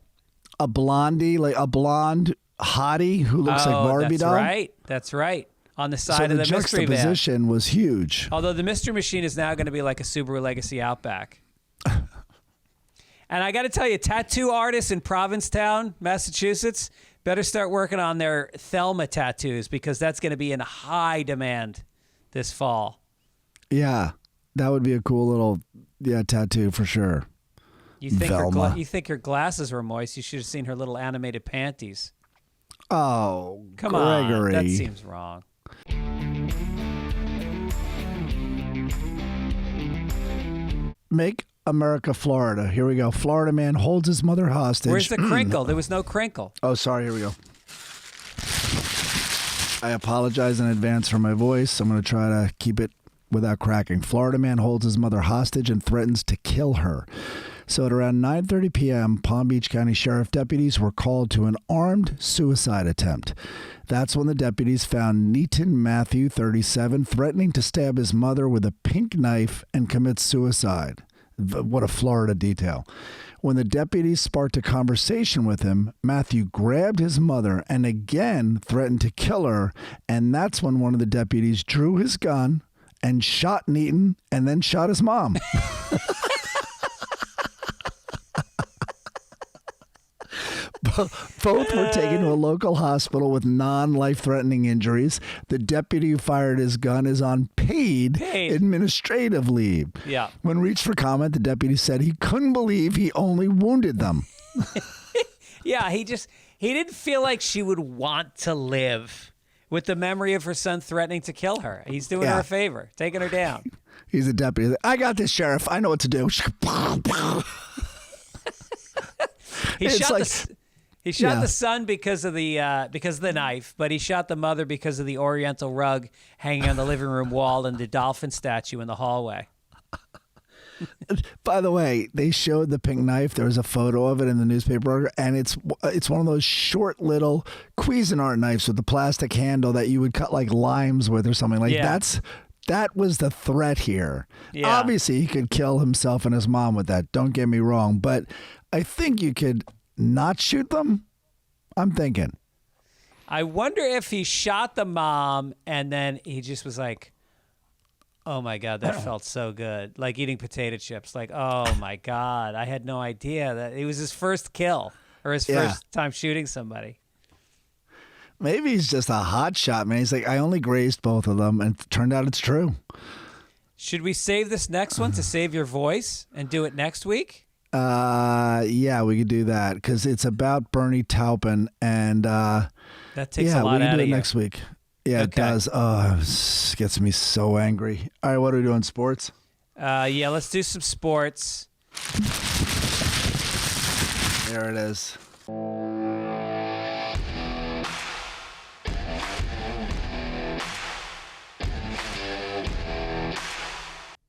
A Blondie, like a blonde hottie who looks like Barbie doll? That's right. On the side of the mystery van. The juxtaposition was huge. Although the mystery machine is now going to be like a Subaru Legacy Outback. And I got to tell you, tattoo artists in Provincetown, Massachusetts, better start working on their Thelma tattoos, because that's going to be in high demand this fall. Yeah, that would be a cool little tattoo for sure. You think Velma. you think her glasses were moist? You should have seen her little animated panties. Oh, Come Gregory. on, that seems wrong. Make America Florida. Here we go. Florida man holds his mother hostage. Where's the crinkle? There was no crinkle. Oh, sorry. Here we go. I apologize in advance for my voice. I'm going to try to keep it without cracking. Florida man holds his mother hostage and threatens to kill her. So at around 9:30 p.m., Palm Beach County Sheriff deputies were called to an armed suicide attempt. That's when the deputies found Neaton Matthew, 37, threatening to stab his mother with a pink knife and commit suicide. What a Florida detail. When the deputies sparked a conversation with him, Matthew grabbed his mother and again threatened to kill her. And that's when one of the deputies drew his gun and shot Neaton and then shot his mom. Both were taken to a local hospital with non-life-threatening injuries. The deputy who fired his gun is on paid administrative leave. Yeah. When reached for comment, the deputy said he couldn't believe he only wounded them. Yeah, he didn't feel like she would want to live with the memory of her son threatening to kill her. He's doing her a favor, taking her down. He's a deputy. I got this, Sheriff. I know what to do. He shot the son because of the knife, but he shot the mother because of the Oriental rug hanging on the living room wall and the dolphin statue in the hallway. By the way, they showed the pink knife. There was a photo of it in the newspaper, and it's one of those short little Cuisinart knives with the plastic handle that you would cut like limes with or something. That was the threat here. Yeah. Obviously, he could kill himself and his mom with that. Don't get me wrong, but I think you could not shoot them. I'm thinking. I wonder if he shot the mom and then he just was like, oh my God, that felt so good. Like eating potato chips. Like, oh my God, I had no idea that it was his first kill or his first time shooting somebody. Maybe he's just a hot shot, man. He's like, I only grazed both of them, and it turned out it's true. Should we save this next one to save your voice and do it next week? Yeah, we could do that because it's about Bernie Taupin, and that takes a lot out of you. Yeah, we can do it next week. Yeah, It does. Oh, it gets me so angry. All right, what are we doing? Sports? Yeah, let's do some sports. There it is.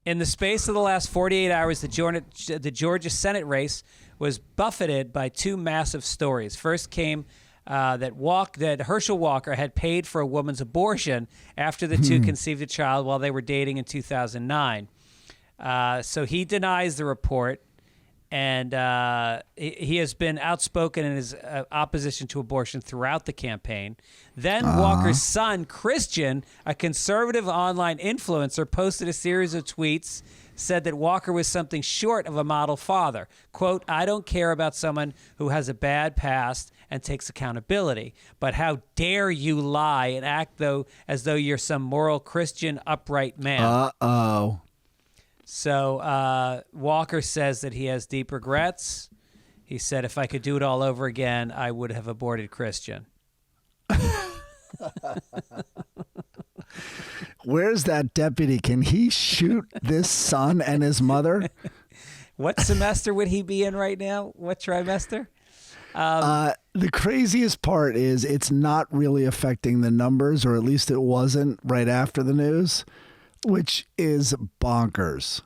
In the space of the last 48 hours, the Georgia Senate race was buffeted by two massive stories. First came that Herschel Walker had paid for a woman's abortion after the two conceived a child while they were dating in 2009. So he denies the report, and he has been outspoken in his opposition to abortion throughout the campaign. Then Walker's son, Christian, a conservative online influencer, posted a series of tweets, said that Walker was something short of a model father. Quote, "I don't care about someone who has a bad past and takes accountability, but how dare you lie and act as though you're some moral Christian upright man." Uh-oh. So Walker says that he has deep regrets. He said, "If I could do it all over again, I would have aborted Christian." Where's that deputy? Can he shoot this son and his mother? What semester would he be in right now? What trimester? The craziest part is it's not really affecting the numbers, or at least it wasn't right after the news, which is bonkers.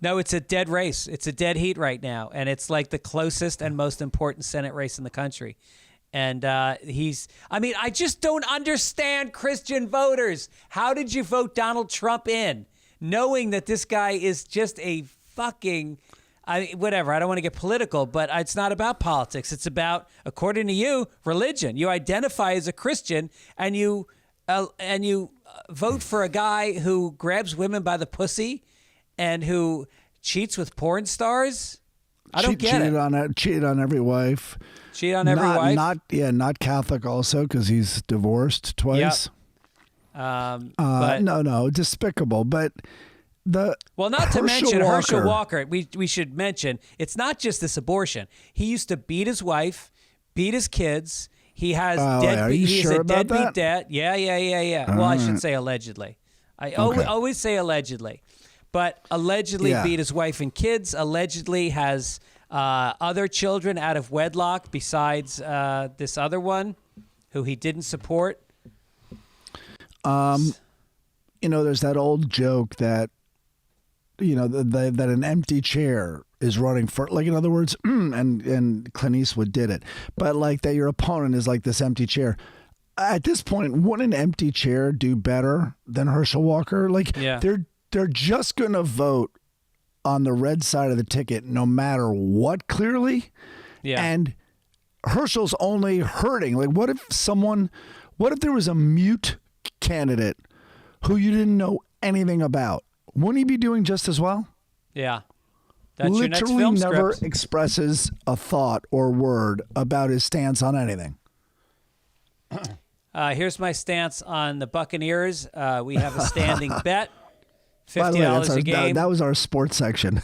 No, it's a dead race. It's a dead heat right now, and it's like the closest and most important Senate race in the country. And I just don't understand Christian voters. How did you vote Donald Trump in, knowing that this guy is just a fucking, whatever. I don't want to get political, but it's not about politics. It's about, according to you, religion. You identify as a Christian, and you vote for a guy who grabs women by the pussy and who cheats with porn stars. I don't get it. Cheated on every wife. Cheat on every wife. Not Catholic also, because he's divorced twice. Yep. No, despicable. But not to mention Herschel Walker. We should mention it's not just this abortion. He used to beat his wife, beat his kids. He has he's a deadbeat dad. Yeah. Well, I should say allegedly. I always say allegedly. But allegedly beat his wife and kids, allegedly has other children out of wedlock besides this other one who he didn't support. There's that old joke that, that an empty chair is running for, like, in other words, and Clint Eastwood did it, but like that your opponent is like this empty chair. At this point, wouldn't an empty chair do better than Herschel Walker? Like, they're just going to vote on the red side of the ticket no matter what, clearly. Yeah. And Herschel's only hurting. Like, what if there was a mute candidate who you didn't know anything about? Wouldn't he be doing just as well? Yeah. That's literally your next film never script. Expresses a thought or word about his stance on anything. Here's my stance on the Buccaneers. We have a standing bet. $50 a game. That was our sports section.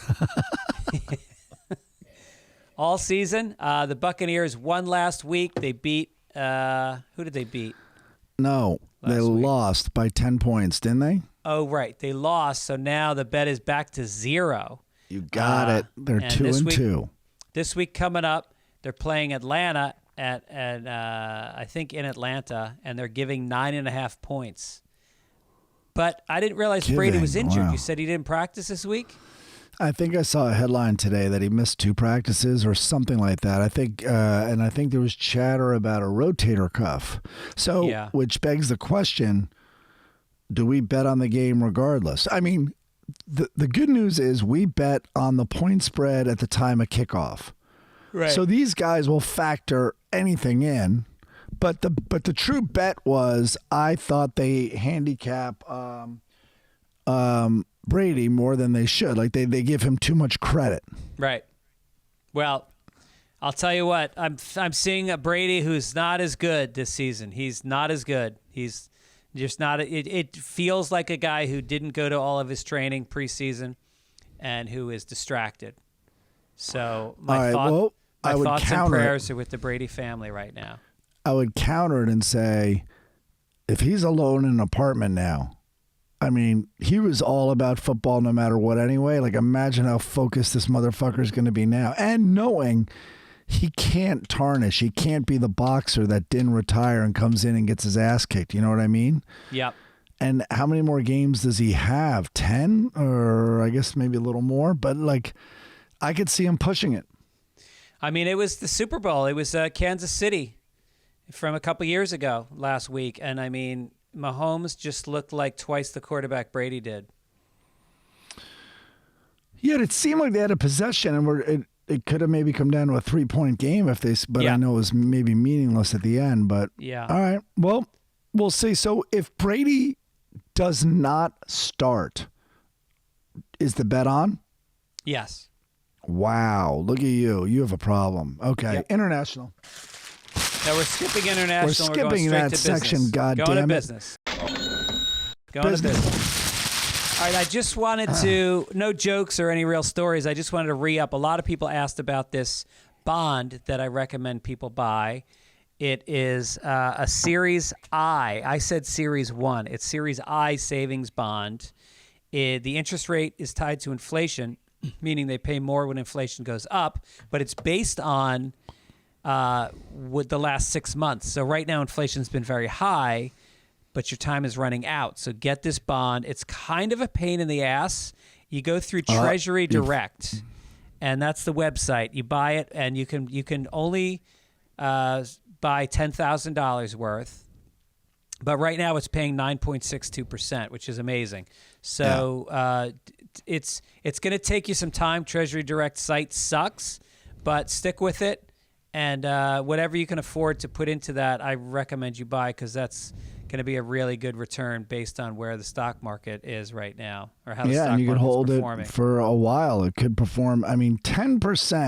All season. The Buccaneers won last week. They beat, who did they beat? No, they lost by 10 points, didn't they? Oh, right. They lost. So now the bet is back to 0. You got it. They're 2-2. This week coming up, they're playing Atlanta at I think in Atlanta, and they're giving 9.5 points. But I didn't realize Brady was injured. Wow. You said he didn't practice this week? I think I saw a headline today that he missed 2 practices or something like that. I think, and I think there was chatter about a rotator cuff. So, which begs the question, do we bet on the game regardless? I mean, the good news is we bet on the point spread at the time of kickoff. Right. So these guys will factor anything in. But the true bet was, I thought they handicap Brady more than they should. Like they give him too much credit. Right. Well, I'll tell you what. I'm seeing a Brady who's not as good this season. He's not as good. He's just not. It feels like a guy who didn't go to all of his training preseason and who is distracted. So my thoughts and prayers are with the Brady family right now. I would counter it and say, if he's alone in an apartment now, I mean, he was all about football no matter what anyway. Like, imagine how focused this motherfucker is going to be now. And knowing he can't tarnish. He can't be the boxer that didn't retire and comes in and gets his ass kicked. You know what I mean? Yep. And how many more games does he have? 10, or I guess maybe a little more. But like, I could see him pushing it. I mean, it was the Super Bowl. It was Kansas City from a couple years ago last week. And I mean, Mahomes just looked like twice the quarterback Brady did. Yeah, it seemed like they had a possession, and it could have maybe come down to a 3-point game if they. But I know it was maybe meaningless at the end. But yeah, all right. Well, we'll see. So if Brady does not start, is the bet on? Yes. Wow, look at you. You have a problem. Okay, Yep. International. Now we're skipping international. We're skipping going that to section, business. God going damn to it. business. Going to business. All right, I just wanted to, no jokes or any real stories. I just wanted to re-up. A lot of people asked about this bond that I recommend people buy. It is a Series I. I said Series 1. It's Series I savings bond. The interest rate is tied to inflation, meaning they pay more when inflation goes up, but it's based on with the last 6 months. So right now inflation's been very high, but your time is running out. So get this bond. It's kind of a pain in the ass. You go through Treasury Direct, and that's the website. You buy it, and you can only buy $10,000 worth. But right now it's paying 9.62%, which is amazing. So it's going to take you some time. Treasury Direct site sucks, but stick with it. And whatever you can afford to put into that, I recommend you buy, because that's going to be a really good return based on where the stock market is right now, or how the stock and you could market's hold performing. it for a while. It could perform. I mean, 10%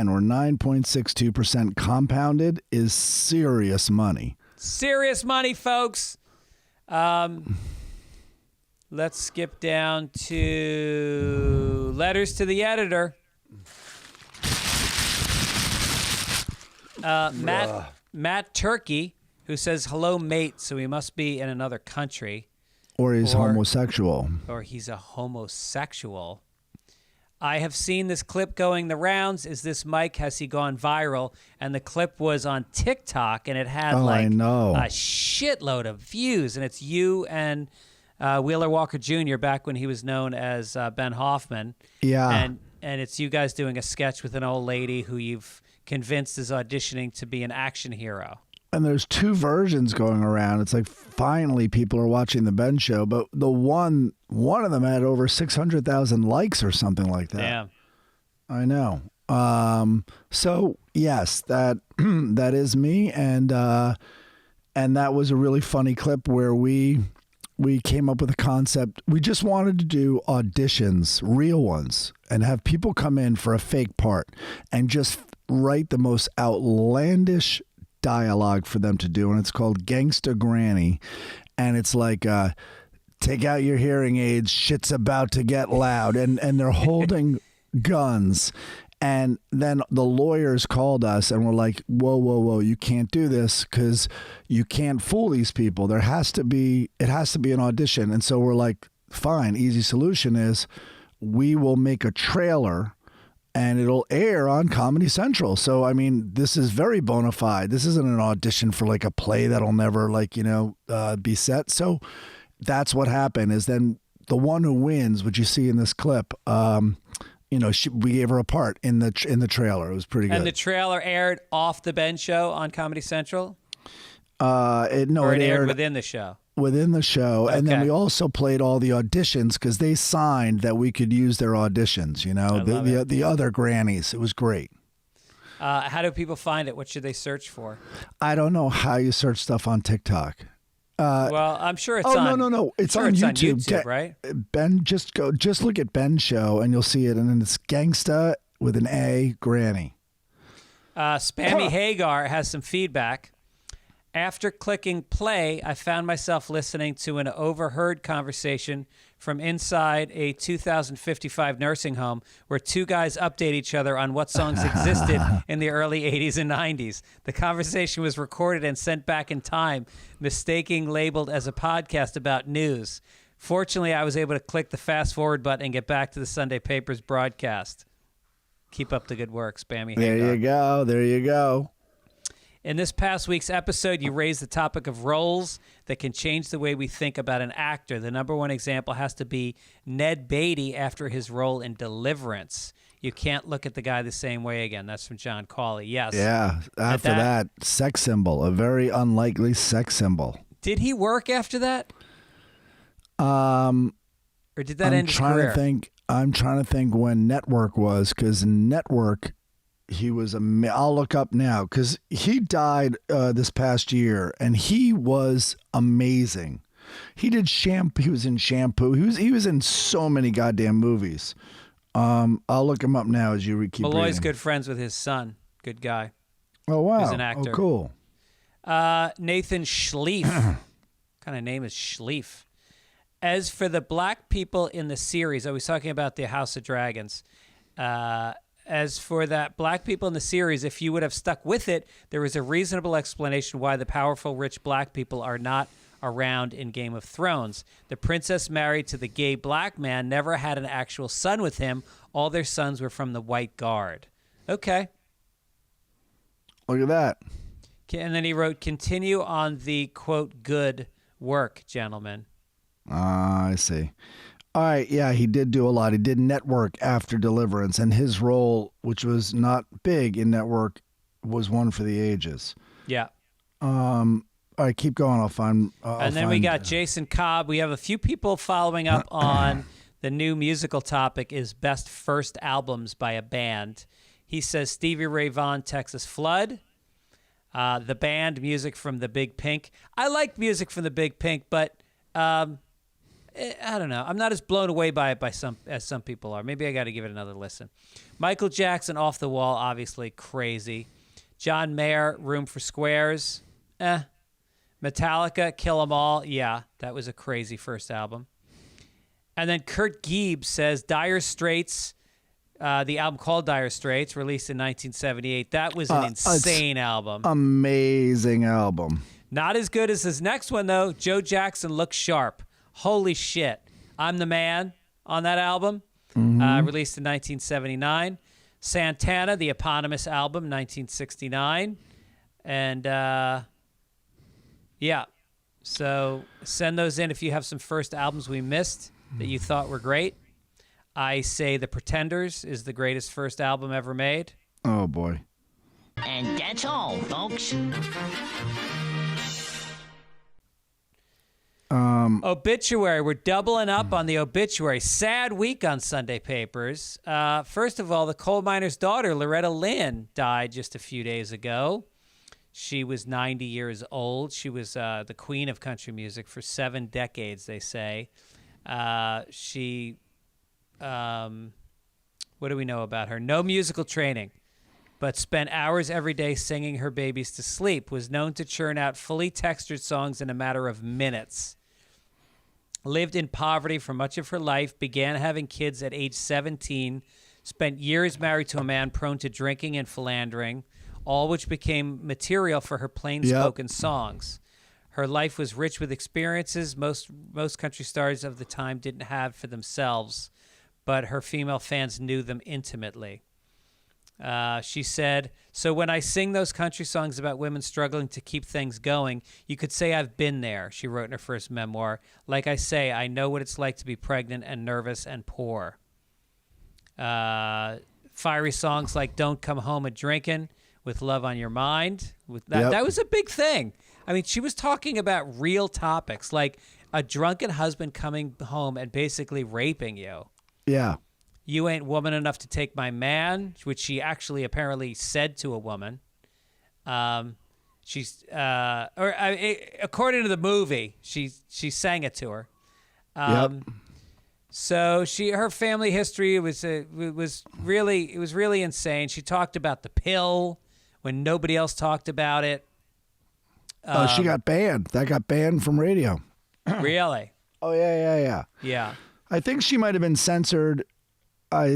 or 9.62% compounded is serious money. Serious money, folks. Let's skip down to letters to the editor. Matt Turkey, who says, hello, mate, so he must be in another country. Or he's homosexual. Or he's a homosexual. I have seen this clip going the rounds. Is this Mike? Has he gone viral? And the clip was on TikTok, and it had I know. a shitload of views. And it's you and Wheeler Walker Jr. back when he was known as Ben Hoffman. Yeah. And it's you guys doing a sketch with an old lady who you've convinced is auditioning to be an action hero. And there's 2 versions going around. It's like finally people are watching the Ben Show, but the one of them had over 600,000 likes or something like that. Damn. I know. So yes, that that is me, and that was a really funny clip where we came up with a concept. We just wanted to do auditions, real ones, and have people come in for a fake part and just write the most outlandish dialogue for them to do, and it's called Gangsta Granny, and it's like take out your hearing aids, shit's about to get loud, and they're holding guns. And then the lawyers called us and were like, whoa, you can't do this, because you can't fool these people. It has to be an audition. And so we're like, fine, easy solution is we will make a trailer and it'll air on Comedy Central. So, I mean, this is very bona fide. This isn't an audition for like a play that'll never be set. So that's what happened, is then the one who wins, which you see in this clip, we gave her a part in the trailer. It was pretty good. And the trailer aired off the Ben Show on Comedy Central? It aired within the show? Within the show. Okay. And then we also played all the auditions, because they signed that we could use their auditions, the other grannies. It was great. How do people find it? What should they search for? I don't know how you search stuff on TikTok. Well, I'm sure it's on. No. It's sure on it's YouTube. on YouTube, right? Ben, just look at Ben Show and you'll see it. And then it's Gangsta with an A, Granny. Spammy Hagar has some feedback. After clicking play, I found myself listening to an overheard conversation from inside a 2055 nursing home where 2 guys update each other on what songs existed in the early 80s and 90s. The conversation was recorded and sent back in time, mistaking labeled as a podcast about news. Fortunately, I was able to click the fast forward button and get back to the Sunday Papers broadcast. Keep up the good work, Spammy Hagar. There you go. In this past week's episode, you raised the topic of roles that can change the way we think about an actor. The number one example has to be Ned Beatty after his role in Deliverance. You can't look at the guy the same way again. That's from John Cawley. Yes. Yeah. After that, sex symbol, a very unlikely sex symbol. Did he work after that? Or did that end his career? I'm trying to think when Network was, because Network, he was I'll look up now, because he died this past year, and he was amazing. He did Shampoo. He was in Shampoo. He was in so many goddamn movies. I'll look him up now as you keep Malloy's reading. good friends with his son. Good guy. Oh, wow. He's an actor. Oh, cool. Nathan Schlief. What kind of name is Schlief? As for the black people in the series, I was talking about the House of Dragons. As for that black people in the series, if you would have stuck with it, there was a reasonable explanation why the powerful, rich black people are not around in Game of Thrones. The princess married to the gay black man never had an actual son with him. All their sons were from the White Guard. Okay. Look at that. And then he wrote, continue on the, quote, good work, gentlemen. I see. All right. Yeah, he did do a lot. He did Network after Deliverance, and his role, which was not big in Network, was one for the ages. Yeah. All right, keep going. I'll find. And then we got Jason Cobb. We have a few people following up on the new musical topic is best first albums by a band. He says Stevie Ray Vaughan, Texas Flood. The band, music from the Big Pink. I like music from the Big Pink, but I don't know. I'm not as blown away by it as some people are. Maybe I got to give it another listen. Michael Jackson, Off the Wall, obviously crazy. John Mayer, Room for Squares. Metallica, Kill 'Em All. Yeah, that was a crazy first album. And then Kurt Gibbs says Dire Straits, the album called Dire Straits, released in 1978. That was an insane album. Amazing album. Not as good as his next one, though. Joe Jackson Looks Sharp. Holy shit. I'm the Man on that album, released in 1979. Santana, the eponymous album, 1969. And, yeah, so send those in if you have some first albums we missed that you thought were great. I say The Pretenders is the greatest first album ever made. Oh, boy. And that's all, folks. Obituary. We're doubling up on the obituary. Sad week on Sunday papers. First of all, the coal miner's daughter, Loretta Lynn, died just a few days ago. She was 90 years old. She was the queen of country music for 7 decades, they say. What do we know about her? No musical training, but spent hours every day singing her babies to sleep. Was known to churn out fully textured songs in a matter of minutes. Lived in poverty for much of her life. Began having kids at age 17. Spent years married to a man prone to drinking and philandering, all which became material for her plain-spoken songs. Her life was rich with experiences most country stars of the time didn't have for themselves, but her female fans knew them intimately. She said, so when I sing those country songs about women struggling to keep things going, you could say I've been there, she wrote in her first memoir. Like I say, I know what it's like to be pregnant and nervous and poor. Fiery songs like Don't Come Home a Drinkin', With Love on Your Mind. That was a big thing. I mean, she was talking about real topics, like a drunken husband coming home and basically raping you. Yeah. You ain't woman enough to take my man, which she actually apparently said to a woman. According to the movie, she sang it to her. So her family history was really insane. She talked about the pill when nobody else talked about it. She got banned. That got banned from radio. Really? Oh, yeah. Yeah. I think she might have been censored.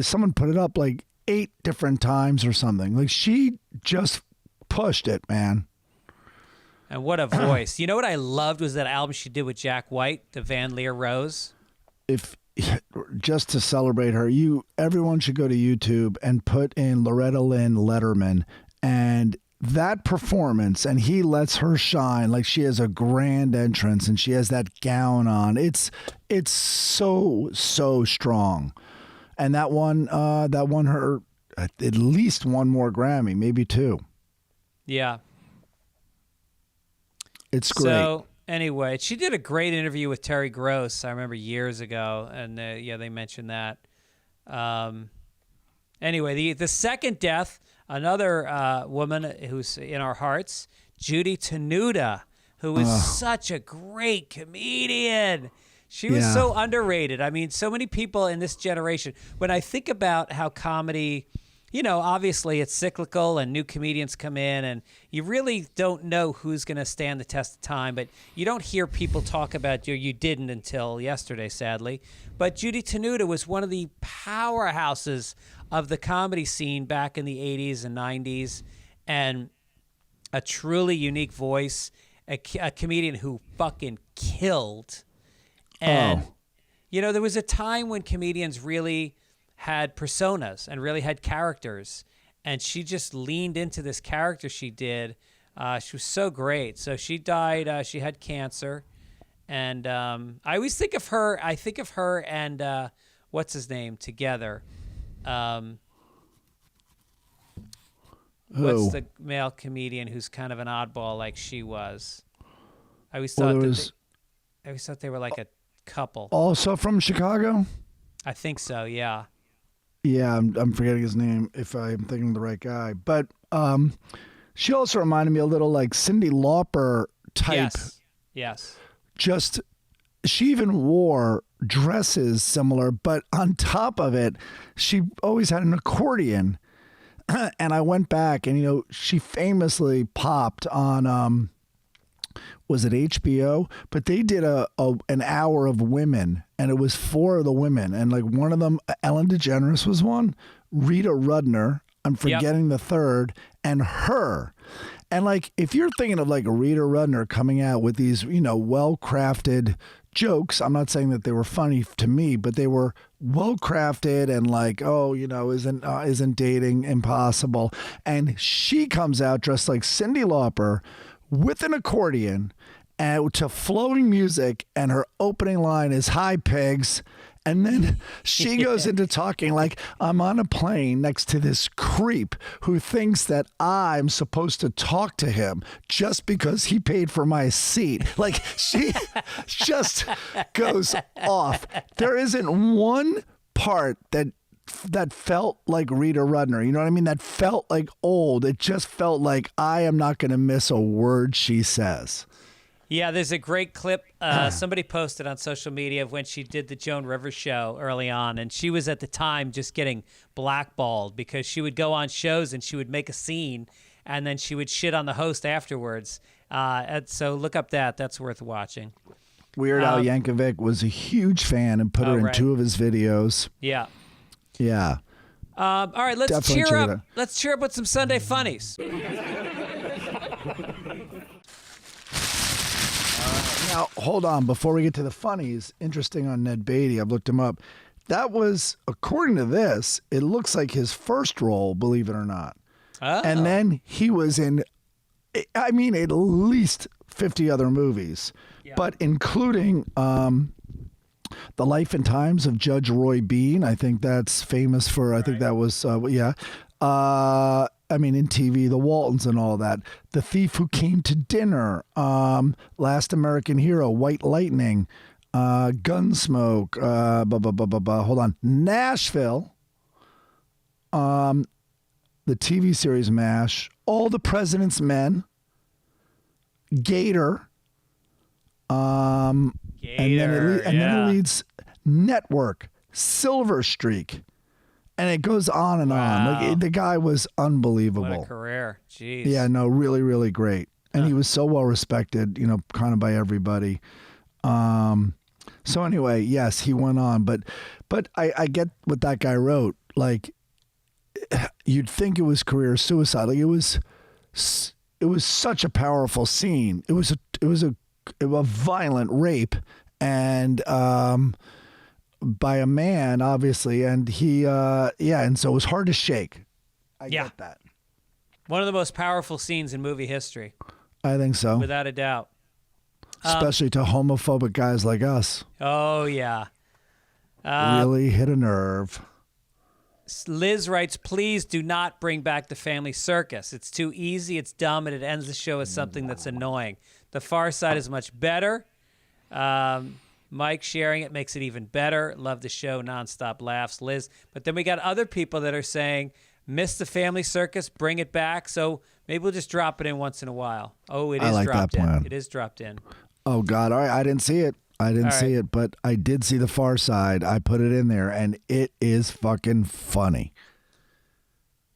Someone put it up like 8 different times or something. Like, she just pushed it, man. And what a voice. You know what I loved was that album she did with Jack White, the Van Leer Rose. Just to celebrate her, everyone should go to YouTube and put in Loretta Lynn Letterman, and that performance, and he lets her shine. Like, she has a grand entrance and she has that gown on. It's so strong. And that won her at least one more Grammy, maybe two. Yeah. It's great. So anyway, she did a great interview with Terry Gross, I remember years ago, and they mentioned that. Anyway, the second death, another woman who's in our hearts, Judy Tenuta, who is such a great comedian. She was so underrated. I mean, so many people in this generation, when I think about how comedy, obviously it's cyclical and new comedians come in and you really don't know who's going to stand the test of time, but you don't hear people talk about you didn't until yesterday, sadly. But Judy Tenuta was one of the powerhouses of the comedy scene back in the 80s and 90s, and a truly unique voice, a comedian who fucking killed. And, there was a time when comedians really had personas and really had characters, and she just leaned into this character she did. She was so great. So she died. She had cancer. And I always think of her. I think of her and what's his name together. What's the male comedian who's kind of an oddball like she was? I always thought they were like a couple. Also from Chicago? I think so, yeah. Yeah, I'm forgetting his name if I'm thinking of the right guy. But she also reminded me a little like Cyndi Lauper type. Yes. Just, she even wore dresses similar, but on top of it, she always had an accordion. And I went back and, she famously popped on, was it HBO? But they did an hour of women, and it was 4 of the women. And like one of them, Ellen DeGeneres was one, Rita Rudner, I'm forgetting the third, and her. And like, if you're thinking of like Rita Rudner coming out with these, well-crafted jokes, I'm not saying that they were funny to me, but they were well-crafted and like, isn't dating impossible? And she comes out dressed like Cyndi Lauper with an accordion and to flowing music, and her opening line is "Hi, pigs." And then she goes into talking like, I'm on a plane next to this creep who thinks that I'm supposed to talk to him just because he paid for my seat. Like, she just goes off. There isn't one part that felt like Rita Rudner. You know what I mean? That felt like old. It just felt like I am not going to miss a word she says. Yeah, there's a great clip somebody posted on social media of when she did the Joan Rivers show early on, and she was at the time just getting blackballed because she would go on shows and she would make a scene, and then she would shit on the host afterwards. And so look up that. That's worth watching. Weird Al Yankovic was a huge fan and put her in 2 of his videos. Yeah. Yeah. All right, let's Definitely cheer up. Let's cheer up with some Sunday funnies. Now, hold on. Before we get to the funnies, interesting on Ned Beatty, I've looked him up. That was, according to this, it looks like his first role, believe it or not. Oh. And then he was in, at least 50 other movies, but including The Life and Times of Judge Roy Bean. I think that's famous for, I think that was, in TV, The Waltons and all that. The Thief Who Came to Dinner, Last American Hero, White Lightning, Gunsmoke, hold on, Nashville, the TV series MASH, All the President's Men, Gator, and then it leads Network, Silver Streak. And it goes on and on. Like, the guy was unbelievable. What a career. Jeez. Yeah, no, really, really great. And he was so well respected, kind of by everybody. So anyway, yes, he went on. But I get what that guy wrote. Like, you'd think it was career suicide. Like, it was such a powerful scene. It was a violent rape. And by a man, obviously, and he, and so it was hard to shake. I get that. One of the most powerful scenes in movie history, I think so. without a doubt. Especially to homophobic guys like us. Oh, yeah. Really hit a nerve. Liz writes, please do not bring back the family circus. It's too easy, it's dumb, and it ends the show as something that's annoying. The Far Side is much better. Mike sharing it makes it even better. Love the show, nonstop laughs, Liz. But then we got other people that are saying, miss the family circus, bring it back. So maybe we'll just drop it in once in a while. Oh, it is like dropped that plan. in. It is dropped in. Oh, God. All right. I didn't see it. But I did see The Far Side. I put it in there, and it is fucking funny.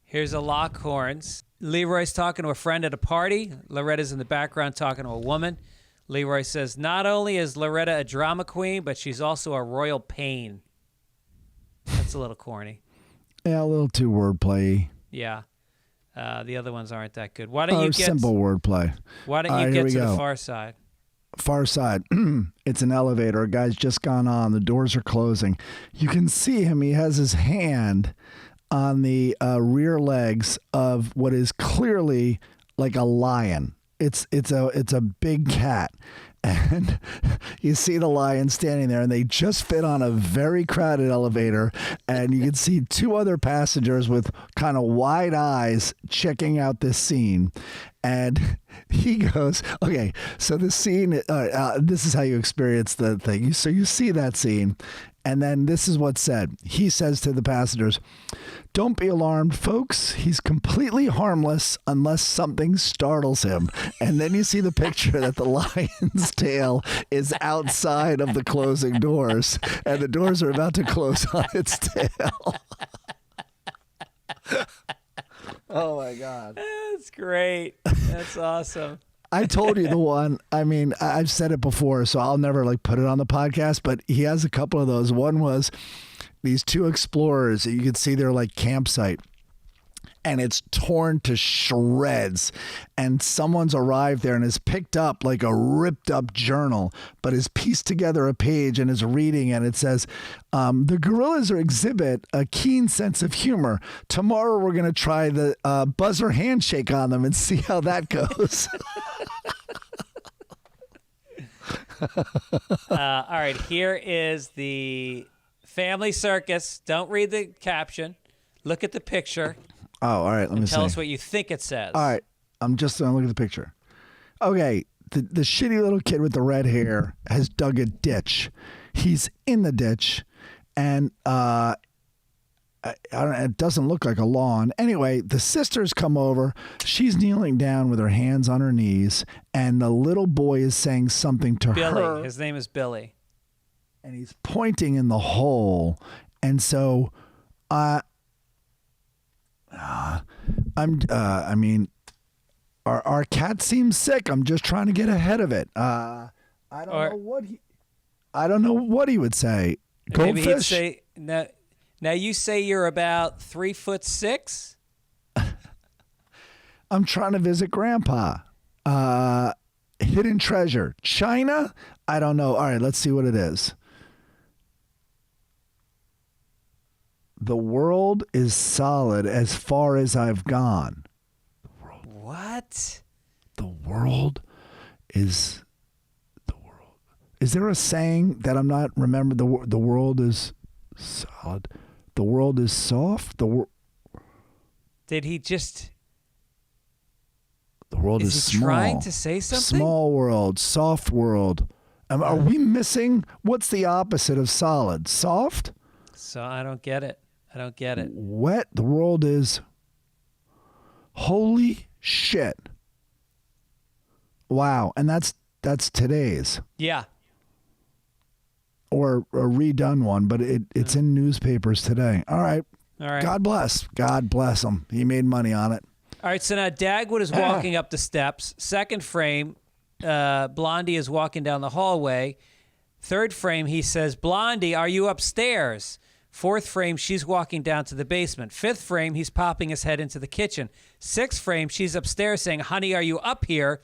Here's a Lockhorns. Leroy's talking to a friend at a party. Loretta's in the background talking to a woman. Leroy says, not only is Loretta a drama queen, but she's also a royal pain. That's a little corny. Yeah, a little too wordplay. Yeah. The other ones aren't that good. Why don't you get simple wordplay. Why don't you get to The Far Side? Far Side. It's an elevator. A guy's just gone on. The doors are closing. You can see him. He has his hand on the rear legs of what is clearly like a lion. It's a big cat. And you see the lion standing there, and they just fit on a very crowded elevator. And you can see two other passengers with kind of wide eyes checking out this scene. And he goes, okay, so the scene, this is how you experience the thing. So you see that scene, and then this is what's said. He says to the passengers, don't be alarmed, folks. He's completely harmless unless something startles him. And then you see the picture that the lion's tail is outside of the closing doors, and the doors are about to close on its tail. Oh, my God. That's great. That's awesome. I told you the one. I mean, I've said it before, so I'll never put it on the podcast, but he has a couple of those. One was these two explorers. You could see their campsite, and it's torn to shreds, and someone's arrived there and has picked up a ripped up journal, but has pieced together a page and is reading, and it says, the gorillas exhibit a keen sense of humor. Tomorrow we're going to try the buzzer handshake on them and see how that goes. All right, here is the family circus. Don't read the caption. Look at the picture. Oh, all right. Let me see. Tell us what you think it says. All right. I'm just going to look at the picture. Okay. The shitty little kid with the red hair has dug a ditch. He's in the ditch, and it doesn't look like a lawn. Anyway, the sisters come over. She's kneeling down with her hands on her knees, and the little boy is saying something to her. Billy. His name is Billy. And he's pointing in the hole. And so our cat seems sick. I'm just trying to get ahead of it. I don't know what he would say. Maybe he'd Goldfish. say, now you say you're about 3'6". I'm trying to visit Grandpa. Hidden treasure. China? I don't know. All right, let's see what it is. The world is solid as far as I've gone. What? The world is the world. Is there a saying that I'm not remembering? The world is solid. The world is soft. Did he just? The world is he small. trying to say something? Small world, soft world. Are we missing? What's the opposite of solid? Soft? So I don't get it. Wet. The world is. Holy shit. Wow. And that's today's. Yeah. Or a redone one, but it's in newspapers today. All right. God bless. God bless him. He made money on it. All right. So now Dagwood is walking up the steps. Second frame, Blondie is walking down the hallway. Third frame, he says, Blondie, are you upstairs? Fourth frame, she's walking down to the basement. Fifth frame, he's popping his head into the kitchen. Sixth frame, she's upstairs saying, honey, are you up here?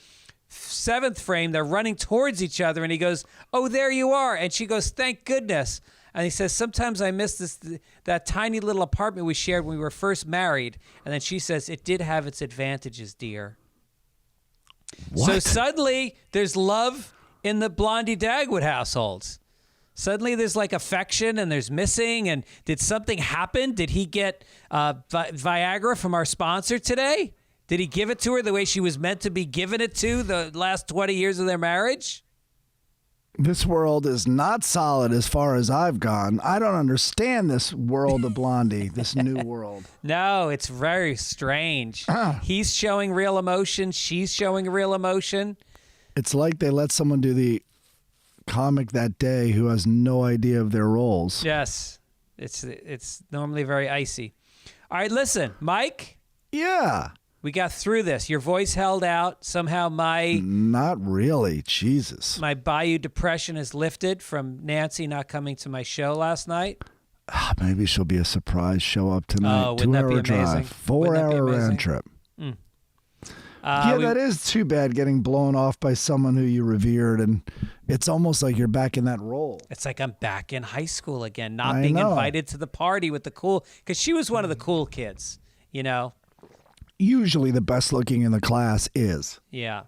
Seventh frame, they're running towards each other, and he goes, oh, there you are. And she goes, thank goodness. And he says, sometimes I miss that tiny little apartment we shared when we were first married. And then she says, it did have its advantages, dear. What? So suddenly there's love in the Blondie Dagwood households. Suddenly there's like affection and there's missing. And did something happen? Did he get Viagra from our sponsor today? Did he give it to her the way she was meant to be given it to the last 20 years of their marriage? This world is not solid as far as I've gone. I don't understand this world of Blondie, this new world. No, it's very strange. He's showing real emotion. She's showing real emotion. It's like they let someone do the comic that day who has no idea of their roles. Yes. It's normally very icy. All right, listen, Mike. Yeah. We got through this. Your voice held out. Somehow Not really. Jesus. my Bayou depression is lifted from Nancy not coming to my show last night. Maybe she'll be a surprise show up tonight. Oh, wouldn't that be 2-hour amazing? drive, Wouldn't that be 4-hour amazing? round trip. That is too bad, getting blown off by someone who you revered, and it's almost like you're back in that role. It's like I'm back in high school again, not I being know. invited to the party with the cool, because she was one of the cool kids, you know? Usually the best looking in the class is. Yeah.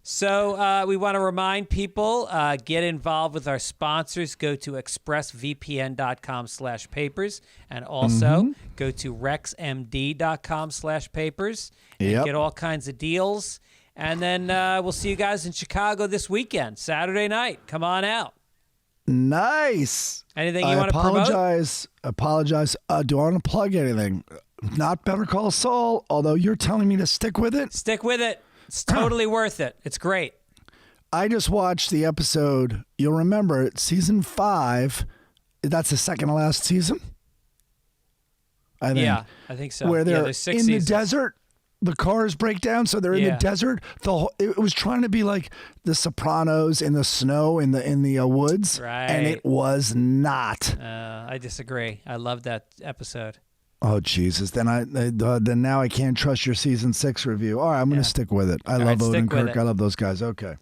So we want to remind people, get involved with our sponsors. Go to expressvpn.com/papers and also go to rexmd.com/papers and Yep. get all kinds of deals. And then we'll see you guys in Chicago this weekend, Saturday night. Come on out. Nice. Anything you want to promote? Apologize. Do I want to plug anything? Not Better Call Saul, although you're telling me to stick with it. Stick with it. It's totally worth it. It's great. I just watched the episode. You'll remember it, season 5. That's the second to last season, I think. Yeah, I think so. Where they're there's 6 in seasons. the desert. The cars break down, so they're in the desert. It was trying to be like The Sopranos in the snow in the woods, Right. and it was not. I disagree. I love that episode. Oh Jesus! Then now I can't trust your season 6 review. All right, I'm going to stick with it. I love stick with Odenkirk. it. I love those guys. Okay,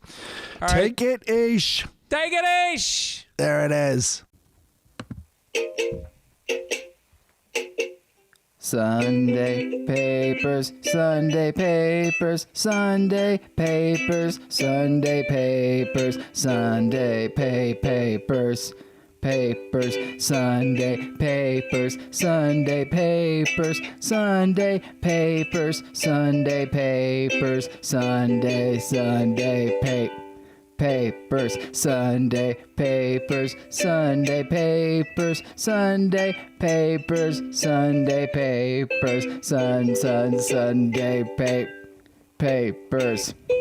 All take it, Ish. Take it, Ish. There it is. Sunday papers, Sunday papers, Sunday papers, Sunday papers, Sunday papers, papers, Sunday papers, Sunday papers, Sunday papers, Sunday papers, Sunday papers, Sunday papers, Sunday papers, Sunday papers, Sunday papers, Sunday papers.